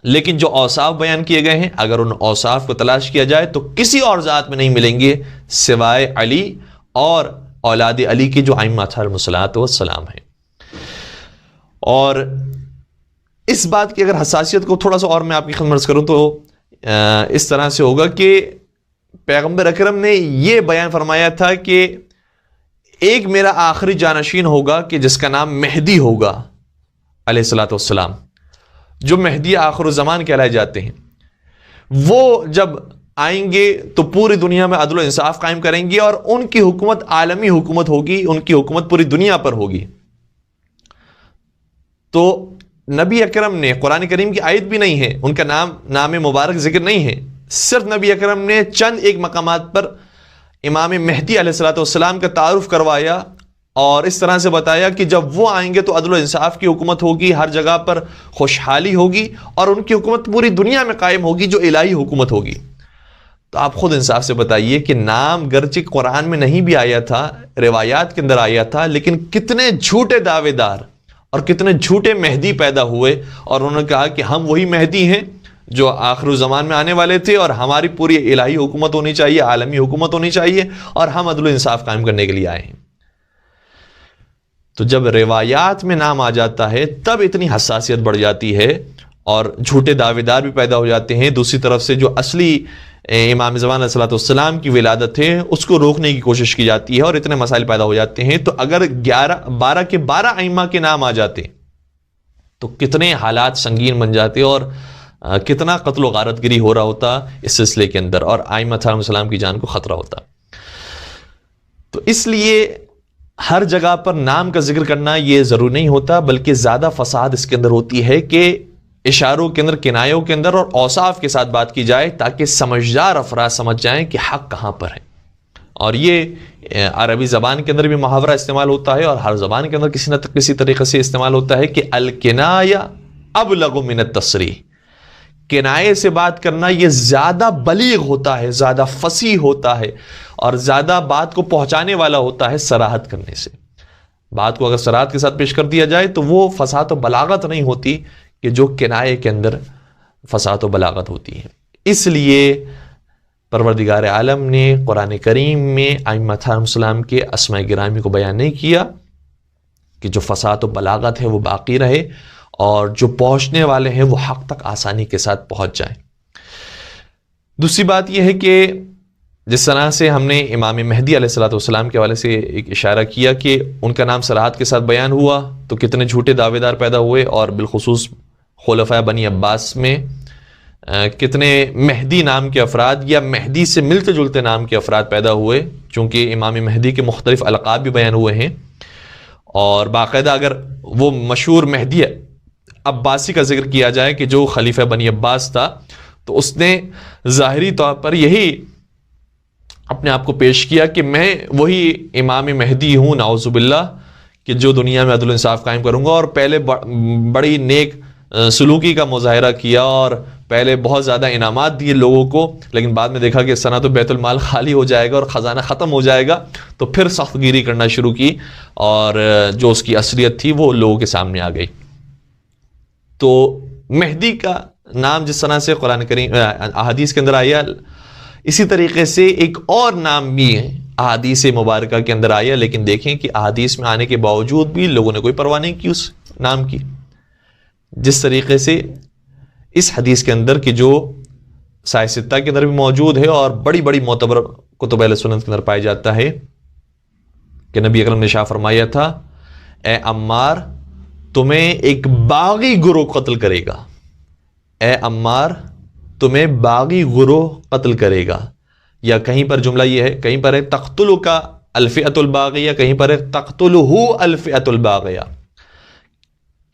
[SPEAKER 1] لیکن جو اوصاف بیان کیے گئے ہیں، اگر ان اوصاف کو تلاش کیا جائے تو کسی اور ذات میں نہیں ملیں گے سوائے علی اور اولاد علی کے جو ائمہ علیہم السلام ہیں. اور اس بات کی اگر حساسیت کو تھوڑا سا اور میں آپ کی خدمت کروں تو اس طرح سے ہوگا کہ پیغمبر اکرم نے یہ بیان فرمایا تھا کہ ایک میرا آخری جانشین ہوگا کہ جس کا نام مہدی ہوگا علیہ الصلوۃ والسلام، جو مہدی آخر الزمان کہلائے جاتے ہیں. وہ جب آئیں گے تو پوری دنیا میں عدل و انصاف قائم کریں گے، اور ان کی حکومت عالمی حکومت ہوگی، ان کی حکومت پوری دنیا پر ہوگی. تو نبی اکرم نے قرآن کریم کی آیت بھی نہیں ہے، ان کا نام مبارک ذکر نہیں ہے، صرف نبی اکرم نے چند ایک مقامات پر امام مہدی علیہ الصلوۃ والسلام کا تعارف کروایا اور اس طرح سے بتایا کہ جب وہ آئیں گے تو عدل و انصاف کی حکومت ہوگی، ہر جگہ پر خوشحالی ہوگی، اور ان کی حکومت پوری دنیا میں قائم ہوگی جو الہی حکومت ہوگی۔ تو آپ خود انصاف سے بتائیے کہ نام گرچہ قرآن میں نہیں بھی آیا تھا، روایات کے اندر آیا تھا، لیکن کتنے جھوٹے دعوے دار اور کتنے جھوٹے مہدی پیدا ہوئے، اور انہوں نے کہا کہ ہم وہی مہدی ہیں جو آخر الزمان میں آنے والے تھے، اور ہماری پوری الہی حکومت ہونی چاہیے، عالمی حکومت ہونی چاہیے، اور ہم عدل و انصاف قائم کرنے کے لیے آئے ہیں۔ تو جب روایات میں نام آ جاتا ہے تب اتنی حساسیت بڑھ جاتی ہے اور جھوٹے دعوے دار بھی پیدا ہو جاتے ہیں۔ دوسری طرف سے جو اصلی امام زمان علیہ السلام کی ولادت ہے اس کو روکنے کی کوشش کی جاتی ہے، اور اتنے مسائل پیدا ہو جاتے ہیں۔ تو اگر 12 کے 12 ائمہ کے نام آ جاتے تو کتنے حالات سنگین بن جاتے، اور کتنا قتل و غارت گری ہو رہا ہوتا اس سلسلے کے اندر، اور ائمہ علیہ السلام کی جان کو خطرہ ہوتا۔ تو اس لیے ہر جگہ پر نام کا ذکر کرنا یہ ضروری نہیں ہوتا، بلکہ زیادہ فساد اس کے اندر ہوتی ہے کہ اشاروں کے اندر، کنایوں کے اندر اور اوصاف کے ساتھ بات کی جائے تاکہ سمجھدار افراد سمجھ جائیں کہ حق کہاں پر ہے۔ اور یہ عربی زبان کے اندر بھی محاورہ استعمال ہوتا ہے، اور ہر زبان کے اندر کسی نہ کسی طریقے سے استعمال ہوتا ہے کہ الکنایہ ابلغ من التصریح، کنایے سے بات کرنا یہ زیادہ بلیغ ہوتا ہے، زیادہ فصیح ہوتا ہے، اور زیادہ بات کو پہنچانے والا ہوتا ہے صراحت کرنے سے۔ بات کو اگر صراحت کے ساتھ پیش کر دیا جائے تو وہ فصاحت و بلاغت نہیں ہوتی کہ جو کنایے کے اندر فصاحت و بلاغت ہوتی ہے۔ اس لیے پروردگار عالم نے قرآن کریم میں ائمہ علیہم السلام کے اسماء گرامی کو بیان نہیں کیا کہ جو فصاحت و بلاغت ہے وہ باقی رہے، اور جو پہنچنے والے ہیں وہ حق تک آسانی کے ساتھ پہنچ جائیں۔ دوسری بات یہ ہے کہ جس طرح سے ہم نے امام مہدی علیہ السلام کے حوالے سے ایک اشارہ کیا کہ ان کا نام صراحت کے ساتھ بیان ہوا تو کتنے جھوٹے دعوے دار پیدا ہوئے، اور بالخصوص خلفاء بنی عباس میں کتنے مہدی نام کے افراد یا مہدی سے ملتے جلتے نام کے افراد پیدا ہوئے، چونکہ امام مہدی کے مختلف القاب بھی بیان ہوئے ہیں۔ اور باقاعدہ اگر وہ مشہور مہدی عباسی کا ذکر کیا جائے کہ جو خلیفہ بنی عباس تھا، تو اس نے ظاہری طور پر یہی اپنے آپ کو پیش کیا کہ میں وہی امام مہدی ہوں، نعوذ باللہ، کہ جو دنیا میں عدل و انصاف قائم کروں گا، اور پہلے بڑی نیک سلوکی کا مظاہرہ کیا، اور پہلے بہت زیادہ انعامات دیے لوگوں کو، لیکن بعد میں دیکھا کہ اس طرح تو بیت المال خالی ہو جائے گا اور خزانہ ختم ہو جائے گا، تو پھر سخت گیری کرنا شروع کی، اور جو اس کی اصلیت تھی وہ لوگوں کے سامنے آ گئی۔ تو مہدی کا نام جس طرح سے قرآن کریم احادیث کے اندر آیا، اسی طریقے سے ایک اور نام بھی احادیث مبارکہ کے اندر آیا، لیکن دیکھیں کہ احادیث میں آنے کے باوجود بھی لوگوں نے کوئی پرواہ نہیں کی اس نام کی۔ جس طریقے سے اس حدیث کے اندر کہ جو سائے ستہ کے اندر بھی موجود ہے اور بڑی بڑی معتبر کتب اہل سنت کے اندر پایا جاتا ہے کہ نبی اکرم نے ارشاد فرمایا تھا، اے عمار تمہیں ایک باغی گروہ قتل کرے گا، اے عمار تمہیں باغی گروہ قتل کرے گا، یا کہیں پر جملہ یہ ہے، کہیں پر ہے تقتلو کا الفئۃ الباغیہ، کہیں پر ہے تقتلہ الفئۃ الباغیہ،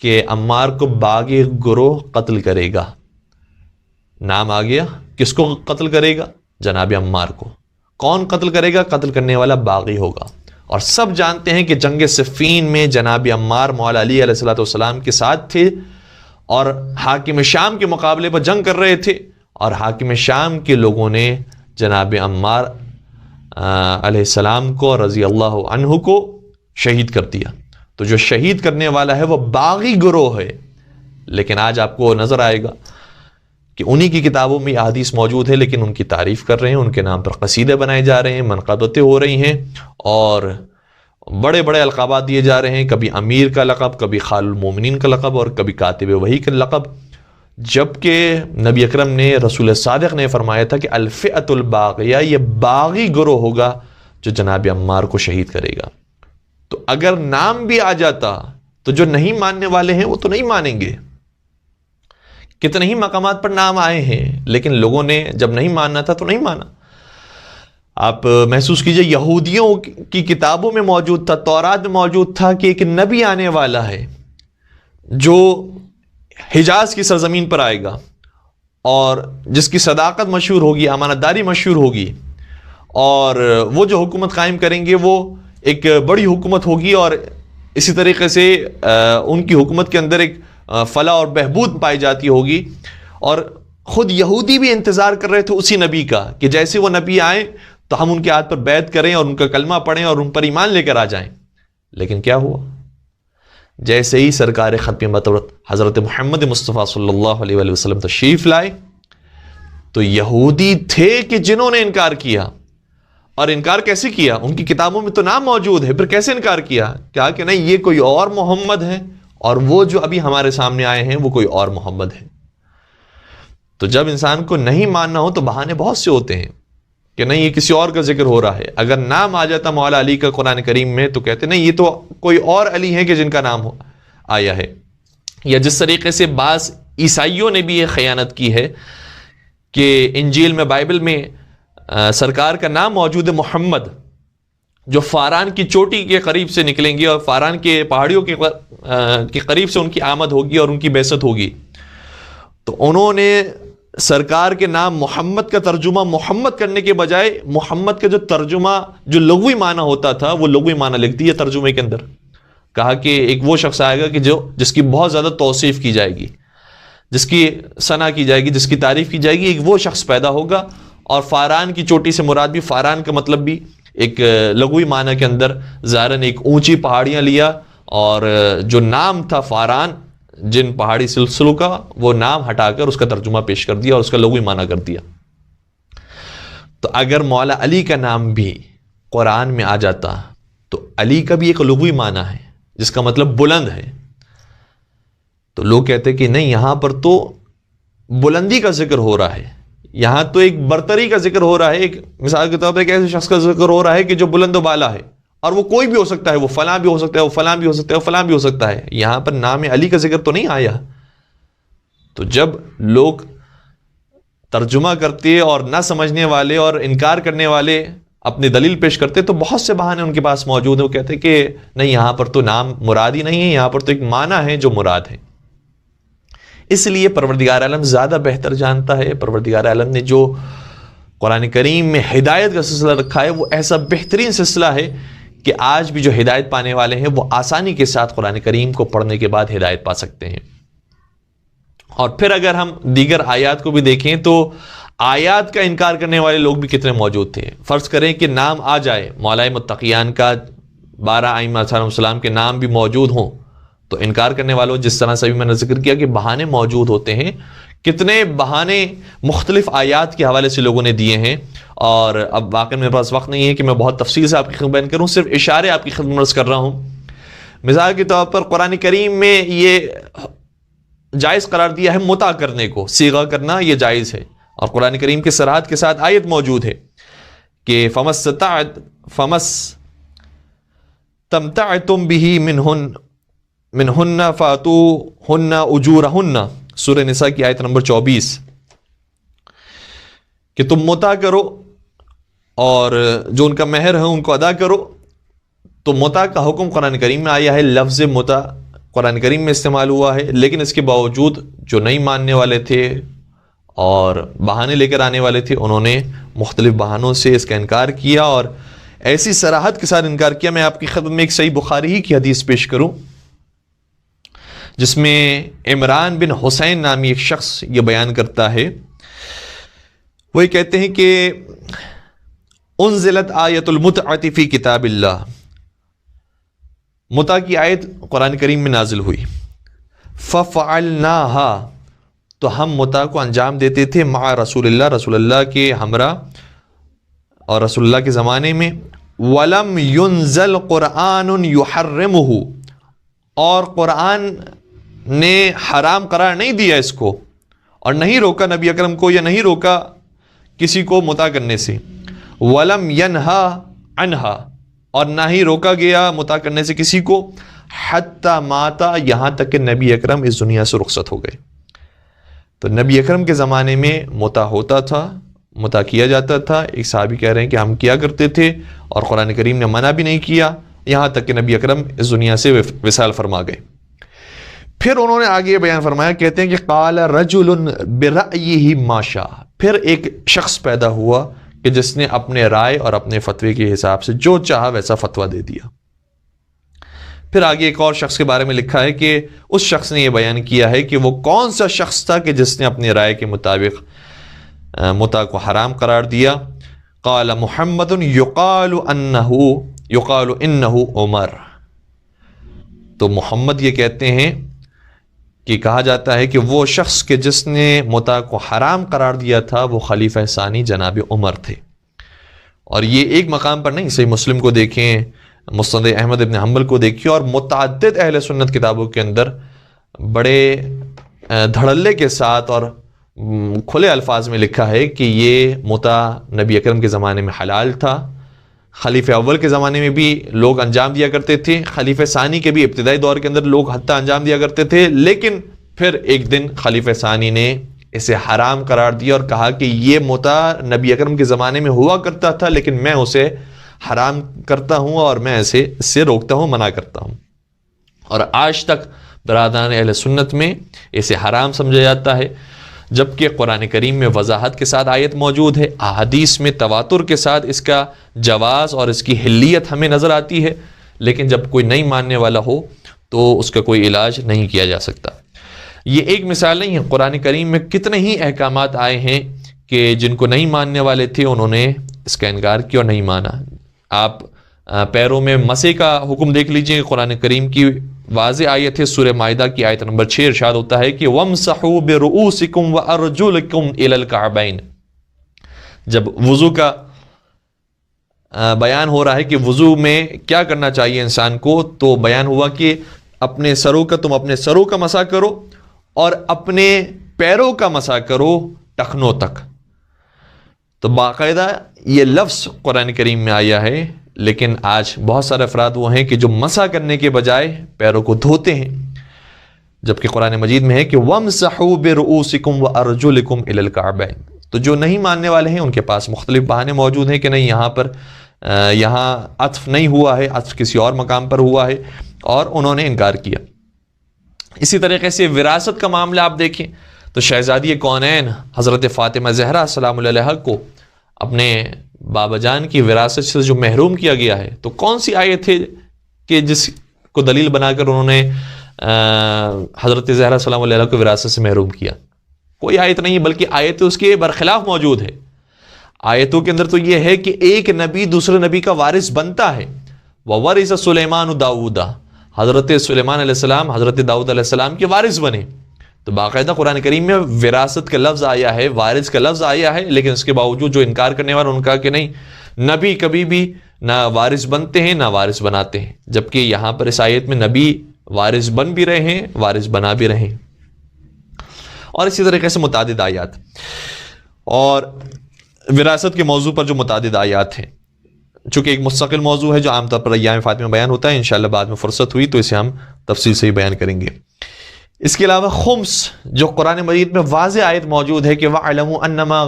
[SPEAKER 1] کہ عمار کو باغی گروہ قتل کرے گا۔ نام آ گیا، کس کو قتل کرے گا؟ جناب عمار کو۔ کون قتل کرے گا؟ قتل کرنے والا باغی ہوگا۔ اور سب جانتے ہیں کہ جنگ صفین میں جناب عمار مولا علی علیہ السلام کے ساتھ تھے، اور حاکم شام کے مقابلے پر جنگ کر رہے تھے، اور حاکم شام کے لوگوں نے جناب عمار علیہ السلام کو رضی اللہ عنہ کو شہید کر دیا۔ تو جو شہید کرنے والا ہے وہ باغی گروہ ہے، لیکن آج آپ کو نظر آئے گا کہ انہی کی کتابوں میں احادیث موجود ہے، لیکن ان کی تعریف کر رہے ہیں، ان کے نام پر قصیدے بنائے جا رہے ہیں، منقبتیں ہو رہی ہیں، اور بڑے بڑے القابات دیے جا رہے ہیں، کبھی امیر کا لقب، کبھی خال المومنین کا لقب، اور کبھی کاتب وحی کا لقب، جبکہ نبی اکرم نے، رسول صادق نے فرمایا تھا کہ الفئۃ الباغیہ، یہ باغی گروہ ہوگا جو جناب عمار کو شہید کرے گا۔ تو اگر نام بھی آ جاتا تو جو نہیں ماننے والے ہیں وہ تو نہیں مانیں گے۔ کتنے ہی مقامات پر نام آئے ہیں، لیکن لوگوں نے جب نہیں ماننا تھا تو نہیں مانا۔ آپ محسوس کیجئے، یہودیوں کی کتابوں میں موجود تھا، تورات میں موجود تھا کہ ایک نبی آنے والا ہے جو حجاز کی سرزمین پر آئے گا، اور جس کی صداقت مشہور ہوگی، امانت داری مشہور ہوگی، اور وہ جو حکومت قائم کریں گے وہ ایک بڑی حکومت ہوگی اور اسی طریقے سے ان کی حکومت کے اندر ایک فلاح اور بہبود پائی جاتی ہوگی، اور خود یہودی بھی انتظار کر رہے تھے اسی نبی کا کہ جیسے وہ نبی آئیں تو ہم ان کے ہاتھ پر بیعت کریں اور ان کا کلمہ پڑھیں اور ان پر ایمان لے کر آ جائیں. لیکن کیا ہوا؟ جیسے ہی سرکار ختم مطلب حضرت محمد مصطفیٰ صلی اللہ علیہ وآلہ وسلم تشریف لائے تو یہودی تھے کہ جنہوں نے انکار کیا. اور انکار کیسے کیا؟ ان کی کتابوں میں تو نام موجود ہے، پھر کیسے انکار کیا؟ کہا کہ نہیں، یہ کوئی اور محمد ہے، اور وہ جو ابھی ہمارے سامنے آئے ہیں وہ کوئی اور محمد ہے. تو جب انسان کو نہیں ماننا ہو تو بہانے بہت سے ہوتے ہیں کہ نہیں، یہ کسی اور کا ذکر ہو رہا ہے. اگر نام آ جاتا مولا علی کا قرآن کریم میں تو کہتے نہیں، یہ تو کوئی اور علی ہے کہ جن کا نام آیا ہے. یا جس طریقے سے بعض عیسائیوں نے بھی یہ خیانت کی ہے کہ انجیل میں، بائبل میں سرکار کا نام موجود ہے محمد، جو فاران کی چوٹی کے قریب سے نکلیں گے اور فاران کے پہاڑیوں کے قریب سے ان کی آمد ہوگی اور ان کی بعثت ہوگی. تو انہوں نے سرکار کے نام محمد کا ترجمہ محمد کرنے کے بجائے محمد کا جو ترجمہ جو لغوی معنی ہوتا تھا وہ لغوی معنی لکھ دیا ترجمے کے اندر. کہا کہ ایک وہ شخص آئے گا کہ جس کی بہت زیادہ توصیف کی جائے گی، جس کی ثنا کی جائے گی، جس کی تعریف کی جائے گی، ایک وہ شخص پیدا ہوگا. اور فاران کی چوٹی سے مراد بھی، فاران کا مطلب بھی ایک لغوی معنی کے اندر ظاہراً ایک اونچی پہاڑیاں لیا، اور جو نام تھا فاران جن پہاڑی سلسلوں کا، وہ نام ہٹا کر اس کا ترجمہ پیش کر دیا اور اس کا لغوی معنی کر دیا. تو اگر مولا علی کا نام بھی قرآن میں آ جاتا تو علی کا بھی ایک لغوی معنی ہے جس کا مطلب بلند ہے. تو لوگ کہتے کہ نہیں، یہاں پر تو بلندی کا ذکر ہو رہا ہے، یہاں تو ایک برتری کا ذکر ہو رہا ہے. ایک مثال کے طور پر ایک ایسے شخص کا ذکر ہو رہا ہے کہ جو بلند و بالا ہے، اور وہ کوئی بھی ہو سکتا ہے، وہ فلاں بھی ہو سکتا ہے، وہ فلاں بھی ہو سکتا ہے، وہ فلاں بھی ہو سکتا ہے. یہاں پر نام علی کا ذکر تو نہیں آیا. تو جب لوگ ترجمہ کرتے اور نہ سمجھنے والے اور انکار کرنے والے اپنی دلیل پیش کرتے تو بہت سے بہانے ان کے پاس موجود ہیں. وہ کہتے کہ نہیں، یہاں پر تو نام مراد ہی نہیں ہے، یہاں پر تو ایک معنی ہے جو مراد ہے. اس لیے پروردگار عالم زیادہ بہتر جانتا ہے. پروردگار عالم نے جو قرآن کریم میں ہدایت کا سلسلہ رکھا ہے وہ ایسا بہترین سلسلہ ہے کہ آج بھی جو ہدایت پانے والے ہیں وہ آسانی کے ساتھ قرآن کریم کو پڑھنے کے بعد ہدایت پا سکتے ہیں. اور پھر اگر ہم دیگر آیات کو بھی دیکھیں تو آیات کا انکار کرنے والے لوگ بھی کتنے موجود تھے. فرض کریں کہ نام آ جائے، مولا متقیان کا 12 ائمہ علیہم السلام کے نام بھی موجود ہوں تو انکار کرنے والوں، جس طرح سے بھی میں نے ذکر کیا کہ بہانے موجود ہوتے ہیں، کتنے بہانے مختلف آیات کے حوالے سے لوگوں نے دیے ہیں. اور اب واقعی میرے پاس وقت نہیں ہے کہ میں بہت تفصیل سے آپ کی خدمت بیان کروں، صرف اشارے آپ کی خدمت عرض کر رہا ہوں. مثال کے طور پر قرآن کریم میں یہ جائز قرار دیا ہے متع کرنے کو، صیغہ کرنا یہ جائز ہے. اور قرآن کریم کے صراحت کے ساتھ آیت موجود ہے کہ فمس تمتعتم به منہن فاتوہن اجورہن، سورہ نساء کی آیت نمبر 24، کہ تم متع کرو اور جو ان کا مہر ہے ان کو ادا کرو. تو متع کا حکم قرآن کریم میں آیا ہے، لفظ متع قرآن کریم میں استعمال ہوا ہے. لیکن اس کے باوجود جو نہیں ماننے والے تھے اور بہانے لے کر آنے والے تھے، انہوں نے مختلف بہانوں سے اس کا انکار کیا اور ایسی صراحت کے ساتھ انکار کیا. میں آپ کی خدمت میں ایک صحیح بخاری ہی کی حدیث پیش کروں جس میں عمران بن حسین نامی ایک شخص یہ بیان کرتا ہے. وہ یہ کہتے ہیں کہ انزلت آیت المتعۃ فی کتاب اللہ، متع کی آیت قرآن کریم میں نازل ہوئی. ففعلناها، تو ہم متع کو انجام دیتے تھے مع رسول اللہ، رسول اللہ کے ہمراہ اور رسول اللہ کے زمانے میں. ولم ينزل قرآن يحرمه، اور قرآن نے حرام قرار نہیں دیا اس کو اور نہیں روکا نبی اکرم کو یا نہیں روکا کسی کو متع کرنے سے. ولم ينهى عنها، اور نہ ہی روکا گیا متع کرنے سے کسی کو. حتی ماتا، یہاں تک کہ نبی اکرم اس دنیا سے رخصت ہو گئے. تو نبی اکرم کے زمانے میں متع ہوتا تھا، متع کیا جاتا تھا. ایک صحابی کہہ رہے ہیں کہ ہم کیا کرتے تھے اور قرآن کریم نے منع بھی نہیں کیا، یہاں تک کہ نبی اکرم اس دنیا سے وصال فرما گئے. پھر انہوں نے آگے بیان فرمایا، کہتے ہیں کہ قال رجل برأیہ ما شاء، پھر ایک شخص پیدا ہوا کہ جس نے اپنے رائے اور اپنے فتوے کے حساب سے جو چاہا ویسا فتویٰ دے دیا۔ پھر آگے ایک اور شخص کے بارے میں لکھا ہے کہ اس شخص نے یہ بیان کیا ہے کہ وہ کون سا شخص تھا کہ جس نے اپنی رائے کے مطابق متع کو حرام قرار دیا۔ قال محمد یقال انہ عمر، تو محمد یہ کہتے ہیں کہ کہا جاتا ہے کہ وہ شخص کہ جس نے متع کو حرام قرار دیا تھا وہ خلیفہ ثانی جناب عمر تھے۔ اور یہ ایک مقام پر نہیں، صحیح مسلم کو دیکھیں، مسند احمد ابن حنبل کو دیکھیں، اور متعدد اہل سنت کتابوں کے اندر بڑے دھڑلے کے ساتھ اور کھلے الفاظ میں لکھا ہے کہ یہ متع نبی اکرم کے زمانے میں حلال تھا، خلیفہ اول کے زمانے میں بھی لوگ انجام دیا کرتے تھے، خلیفہ ثانی کے بھی ابتدائی دور کے اندر لوگ حتیٰ انجام دیا کرتے تھے، لیکن پھر ایک دن خلیفہ ثانی نے اسے حرام قرار دیا اور کہا کہ یہ متع نبی اکرم کے زمانے میں ہوا کرتا تھا، لیکن میں اسے حرام کرتا ہوں اور میں اسے روکتا ہوں، منع کرتا ہوں۔ اور آج تک برادران اہل سنت میں اسے حرام سمجھا جاتا ہے، جبکہ قرآن کریم میں وضاحت کے ساتھ آیت موجود ہے، احادیث میں تواتر کے ساتھ اس کا جواز اور اس کی حلیت ہمیں نظر آتی ہے، لیکن جب کوئی نہیں ماننے والا ہو تو اس کا کوئی علاج نہیں کیا جا سکتا۔ یہ ایک مثال نہیں ہے، قرآن کریم میں کتنے ہی احکامات آئے ہیں کہ جن کو نہیں ماننے والے تھے انہوں نے اس کا انکار کیا اور نہیں مانا۔ آپ پیروں میں مسح کا حکم دیکھ لیجئے، قرآن کریم کی واضح آیت ہے، سورہ مائدہ کی آیت نمبر 6 ارشاد ہوتا ہے کہ وَامْسَحُوا بِرُؤُوسِكُمْ وَأَرْجُلِكُمْ إِلَى الْكَعْبَيْنِ۔ جب وضو کا بیان ہو رہا ہے کہ وضو میں کیا کرنا چاہیے انسان کو، تو بیان ہوا کہ اپنے سروں کا مسح کرو اور اپنے پیروں کا مسح کرو ٹخنوں تک۔ تو باقاعدہ یہ لفظ قرآن کریم میں آیا ہے، لیکن آج بہت سارے افراد وہ ہیں کہ جو مسح کرنے کے بجائے پیروں کو دھوتے ہیں، جبکہ قرآن مجید میں ہے کہ وَامْسَحُوا بِرُؤُوسِكُمْ وَأَرْجُلِكُمْ إِلَى الْكَعْبَيْنِ۔ تو جو نہیں ماننے والے ہیں ان کے پاس مختلف بہانے موجود ہیں کہ نہیں، یہاں عطف نہیں ہوا ہے، عطف کسی اور مقام پر ہوا ہے، اور انہوں نے انکار کیا۔ اسی طریقے سے وراثت کا معاملہ آپ دیکھیں تو شہزادی کونین حضرت فاطمہ زہرا سلام اللہ علیہا کو اپنے بابا جان کی وراثت سے جو محروم کیا گیا ہے، تو کون سی آیت ہے کہ جس کو دلیل بنا کر انہوں نے حضرت زہرا سلام اللہ علیہا کو وراثت سے محروم کیا؟ کوئی آیت نہیں، بلکہ آیت اس کے برخلاف موجود ہے۔ آیتوں کے اندر تو یہ ہے کہ ایک نبی دوسرے نبی کا وارث بنتا ہے، وَوَرِثَ سُلَيْمَانُ دَاوُودَ، حضرت سلیمان علیہ السلام حضرت داؤد علیہ السلام کے وارث بنے۔ تو باقاعدہ قرآن کریم میں وراثت کا لفظ آیا ہے، وارث کا لفظ آیا ہے، لیکن اس کے باوجود جو انکار کرنے والے ان کا کہ نہیں، نبی کبھی بھی نہ وارث بنتے ہیں نہ وارث بناتے ہیں، جبکہ یہاں پر اس آیت میں نبی وارث بن بھی رہے ہیں، وارث بنا بھی رہے ہیں۔ اور اسی طریقے سے متعدد آیات، اور وراثت کے موضوع پر جو متعدد آیات ہیں، چونکہ ایک مستقل موضوع ہے جو عام طور پر ایام فاطمہ بیان ہوتا ہے، انشاءاللہ بعد میں فرصت ہوئی تو اسے ہم تفصیل سے ہی بیان کریں گے۔ اس کے علاوہ خمس، جو قرآن مجید میں واضح آیت موجود ہے کہ وَاعْلَمُوا أَنَّمَا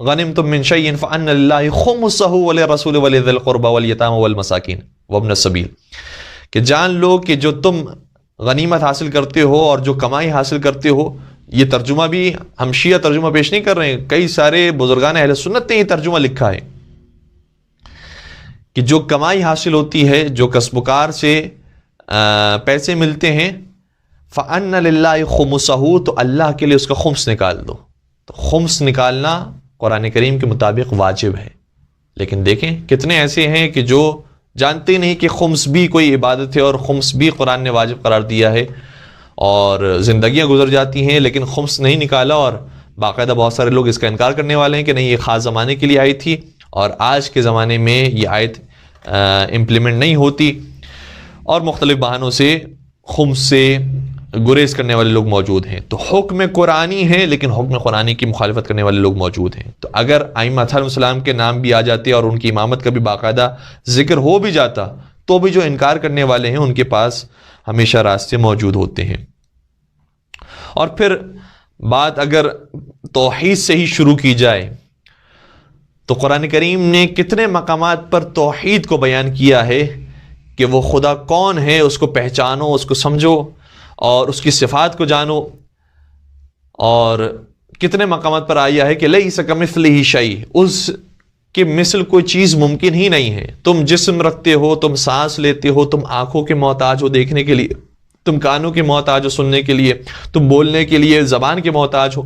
[SPEAKER 1] غَنِمْتُم مِّن شَيْءٍ فَأَنَّ لِلَّهِ خُمُسَهُ وَلِلرَّسُولِ وَلِذِي الْقُرْبَى وَالْيَتَامَى وَالْمَسَاكِينِ وَابْنِ السَّبِيلِ، کہ جان لو کہ جو تم غنیمت حاصل کرتے ہو اور جو کمائی حاصل کرتے ہو، یہ ترجمہ بھی ہم شیعہ ترجمہ پیش نہیں کر رہے ہیں، کئی سارے بزرگان اہل سنت نے یہ ترجمہ لکھا ہے کہ جو کمائی حاصل ہوتی ہے، جو کسب و کار سے پیسے ملتے ہیں، فَأَنَّ لِلَّهِ خُمُسَهُ، تو اللہ کے لیے اس کا خمس نکال دو۔ تو خمس نکالنا قرآن کریم کے مطابق واجب ہے، لیکن دیکھیں کتنے ایسے ہیں کہ جو جانتے نہیں کہ خمس بھی کوئی عبادت ہے اور خمس بھی قرآن نے واجب قرار دیا ہے، اور زندگیاں گزر جاتی ہیں لیکن خمس نہیں نکالا، اور باقاعدہ بہت سارے لوگ اس کا انکار کرنے والے ہیں کہ نہیں، یہ خاص زمانے کے لیے آئی تھی اور آج کے زمانے میں یہ آیت امپلیمنٹ نہیں ہوتی، اور مختلف بہانوں سے خمس سے گریز کرنے والے لوگ موجود ہیں۔ تو حکم قرآنی ہے لیکن حکم قرآنی کی مخالفت کرنے والے لوگ موجود ہیں۔ تو اگر ائمہ علیہ السلام کے نام بھی آ جاتے اور ان کی امامت کا بھی باقاعدہ ذکر ہو بھی جاتا، تو بھی جو انکار کرنے والے ہیں ان کے پاس ہمیشہ راستے موجود ہوتے ہیں۔ اور پھر بات اگر توحید سے ہی شروع کی جائے تو قرآن کریم نے کتنے مقامات پر توحید کو بیان کیا ہے کہ وہ خدا کون ہے، اس کو پہچانو، اس کو سمجھو اور اس کی صفات کو جانو، اور کتنے مقامات پر آیا ہے کہ لیس کمثلہ شیء، اس کہ مثل کوئی چیز ممکن ہی نہیں ہے. تم جسم رکھتے ہو، تم سانس لیتے ہو، تم آنکھوں کے محتاج ہو دیکھنے کے لیے، تم کانوں کے محتاج ہو سننے کے لیے، تم بولنے کے لیے زبان کے محتاج ہو.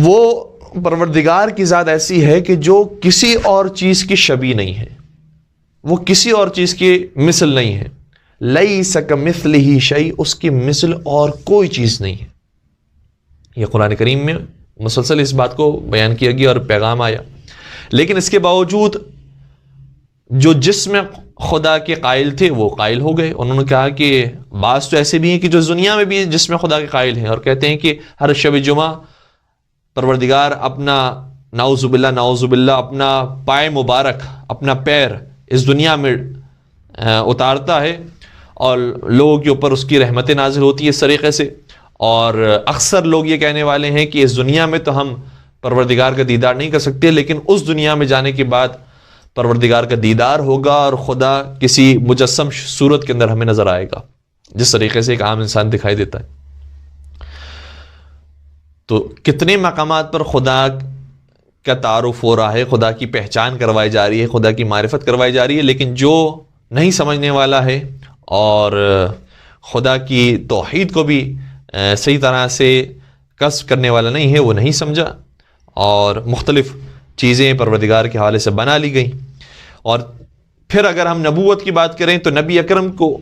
[SPEAKER 1] وہ پروردگار کی ذات ایسی ہے کہ جو کسی اور چیز کی شبیہ نہیں ہے، وہ کسی اور چیز کی مثل نہیں ہے. لیس کمثلہ شیء، اس کی مثل اور کوئی چیز نہیں ہے. یہ قرآن کریم میں مسلسل اس بات کو بیان کیا گیا اور پیغام آیا. لیکن اس کے باوجود جو جسم خدا کے قائل تھے وہ قائل ہو گئے. انہوں نے کہا کہ بعض تو ایسے بھی ہیں کہ جو دنیا میں بھی جسم خدا کے قائل ہیں اور کہتے ہیں کہ ہر شب جمعہ پروردگار اپنا نعوذ باللہ اپنا پائے مبارک، اپنا پیر اس دنیا میں اتارتا ہے اور لوگوں کے اوپر اس کی رحمتیں نازل ہوتی ہے اس طریقے سے. اور اکثر لوگ یہ کہنے والے ہیں کہ اس دنیا میں تو ہم پروردگار کا دیدار نہیں کر سکتے، لیکن اس دنیا میں جانے کے بعد پروردگار کا دیدار ہوگا اور خدا کسی مجسم صورت کے اندر ہمیں نظر آئے گا، جس طریقے سے ایک عام انسان دکھائی دیتا ہے. تو کتنے مقامات پر خدا کا تعارف ہو رہا ہے، خدا کی پہچان کروائی جا رہی ہے، خدا کی معرفت کروائی جا رہی ہے. لیکن جو نہیں سمجھنے والا ہے اور خدا کی توحید کو بھی صحیح طرح سے کسب کرنے والا نہیں ہے، وہ نہیں سمجھا اور مختلف چیزیں پروردگار کے حوالے سے بنا لی گئیں. اور پھر اگر ہم نبوت کی بات کریں تو نبی اکرم کو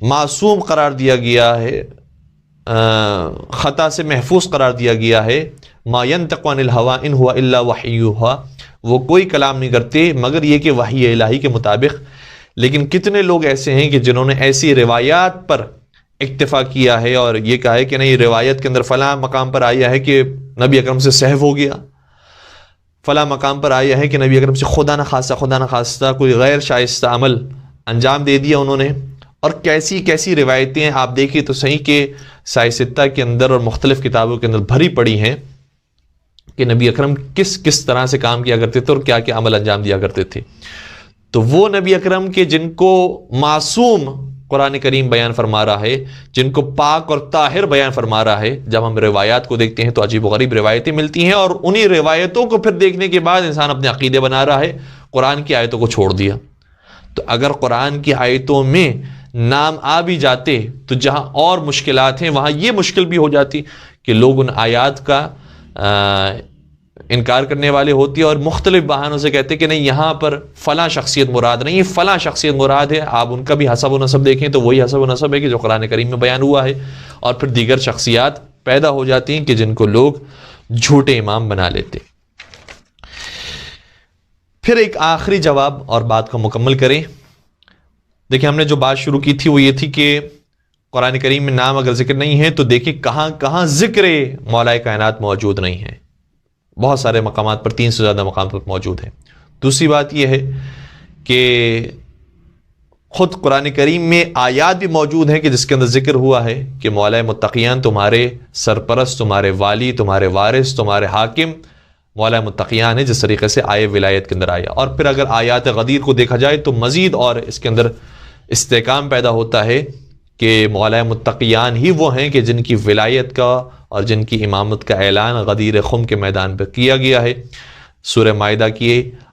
[SPEAKER 1] معصوم قرار دیا گیا ہے، خطا سے محفوظ قرار دیا گیا ہے. ما ينطق عن الهوى ان هو الا وحی یوحی، وہ کوئی کلام نہیں کرتے مگر یہ کہ وحی الہی کے مطابق. لیکن کتنے لوگ ایسے ہیں کہ جنہوں نے ایسی روایات پر اکتفا کیا ہے اور یہ کہا ہے کہ نہیں، روایت کے اندر فلاں مقام پر آیا ہے کہ نبی اکرم سے سہو ہو گیا، فلاں مقام پر آیا ہے کہ نبی اکرم سے خدا نخواستہ کوئی غیر شائستہ عمل انجام دے دیا انہوں نے. اور کیسی کیسی روایتیں آپ دیکھیں تو صحیح کہ سائے ستہ کے اندر اور مختلف کتابوں کے اندر بھری پڑی ہیں کہ نبی اکرم کس طرح سے کام کیا کرتے تھے اور کیا کیا عمل انجام دیا کرتے تھے. تو وہ نبی اکرم کے جن کو معصوم قرآن کریم بیان فرما رہا ہے، جن کو پاک اور طاہر بیان فرما رہا ہے، جب ہم روایات کو دیکھتے ہیں تو عجیب و غریب روایتیں ملتی ہیں اور انہی روایتوں کو پھر دیکھنے کے بعد انسان اپنے عقیدے بنا رہا ہے، قرآن کی آیتوں کو چھوڑ دیا. تو اگر قرآن کی آیتوں میں نام آ بھی جاتے تو جہاں اور مشکلات ہیں وہاں یہ مشکل بھی ہو جاتی کہ لوگ ان آیات کا انکار کرنے والے ہوتی ہے اور مختلف بہانوں سے کہتے کہ نہیں، یہاں پر فلاں شخصیت مراد نہیں، فلاں شخصیت مراد ہے. آپ ان کا بھی حسب و نسب دیکھیں تو وہی حسب و نسب ہے کہ جو قرآن کریم میں بیان ہوا ہے. اور پھر دیگر شخصیات پیدا ہو جاتی ہیں کہ جن کو لوگ جھوٹے امام بنا لیتے. پھر ایک آخری جواب اور بات کو مکمل کریں. دیکھیں، ہم نے جو بات شروع کی تھی وہ یہ تھی کہ قرآن کریم میں نام اگر ذکر نہیں ہے تو دیکھیں کہاں کہاں ذکر مولا کائنات موجود نہیں ہے. بہت سارے مقامات پر، 300 سے زیادہ مقامات پر موجود ہیں. دوسری بات یہ ہے کہ خود قرآن کریم میں آیات بھی موجود ہیں کہ جس کے اندر ذکر ہوا ہے کہ مولا متقیان تمہارے سرپرست، تمہارے والی، تمہارے وارث، تمہارے حاکم مولا متقیان ہے، جس طریقے سے آئے ولایت کے اندر آیا. اور پھر اگر آیات غدیر کو دیکھا جائے تو مزید اور اس کے اندر استحکام پیدا ہوتا ہے کہ مولا متقیان ہی وہ ہیں کہ جن کی ولایت کا اور جن کی امامت کا اعلان غدیر خم کے میدان پر کیا گیا ہے. سورہ مائدہ کی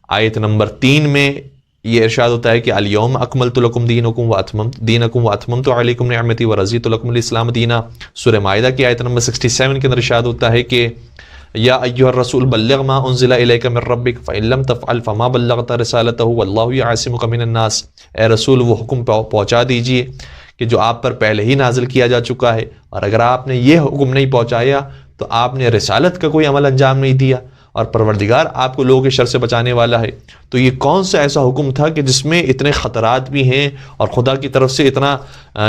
[SPEAKER 1] آیت نمبر 3 میں یہ ارشاد ہوتا ہے کہ الیوم اکملت لکم دینکم واتممت علیکم نعمتی ورضیت لکم الاسلام دینا. سورہ مائدہ کی آیت نمبر 67 کے اندر ارشاد ہوتا ہے کہ یا ایھا الرسول بلغ ما انزل الیک من ربک فإن لم تفعل فما بلغت رسالتہ واللہ یعصمک من الناس. اے رسول، وہ حکم پہنچا دیجئے کہ جو آپ پر پہلے ہی نازل کیا جا چکا ہے، اور اگر آپ نے یہ حکم نہیں پہنچایا تو آپ نے رسالت کا کوئی عمل انجام نہیں دیا اور پروردگار آپ کو لوگوں کے شر سے بچانے والا ہے. تو یہ کون سا ایسا حکم تھا کہ جس میں اتنے خطرات بھی ہیں اور خدا کی طرف سے اتنا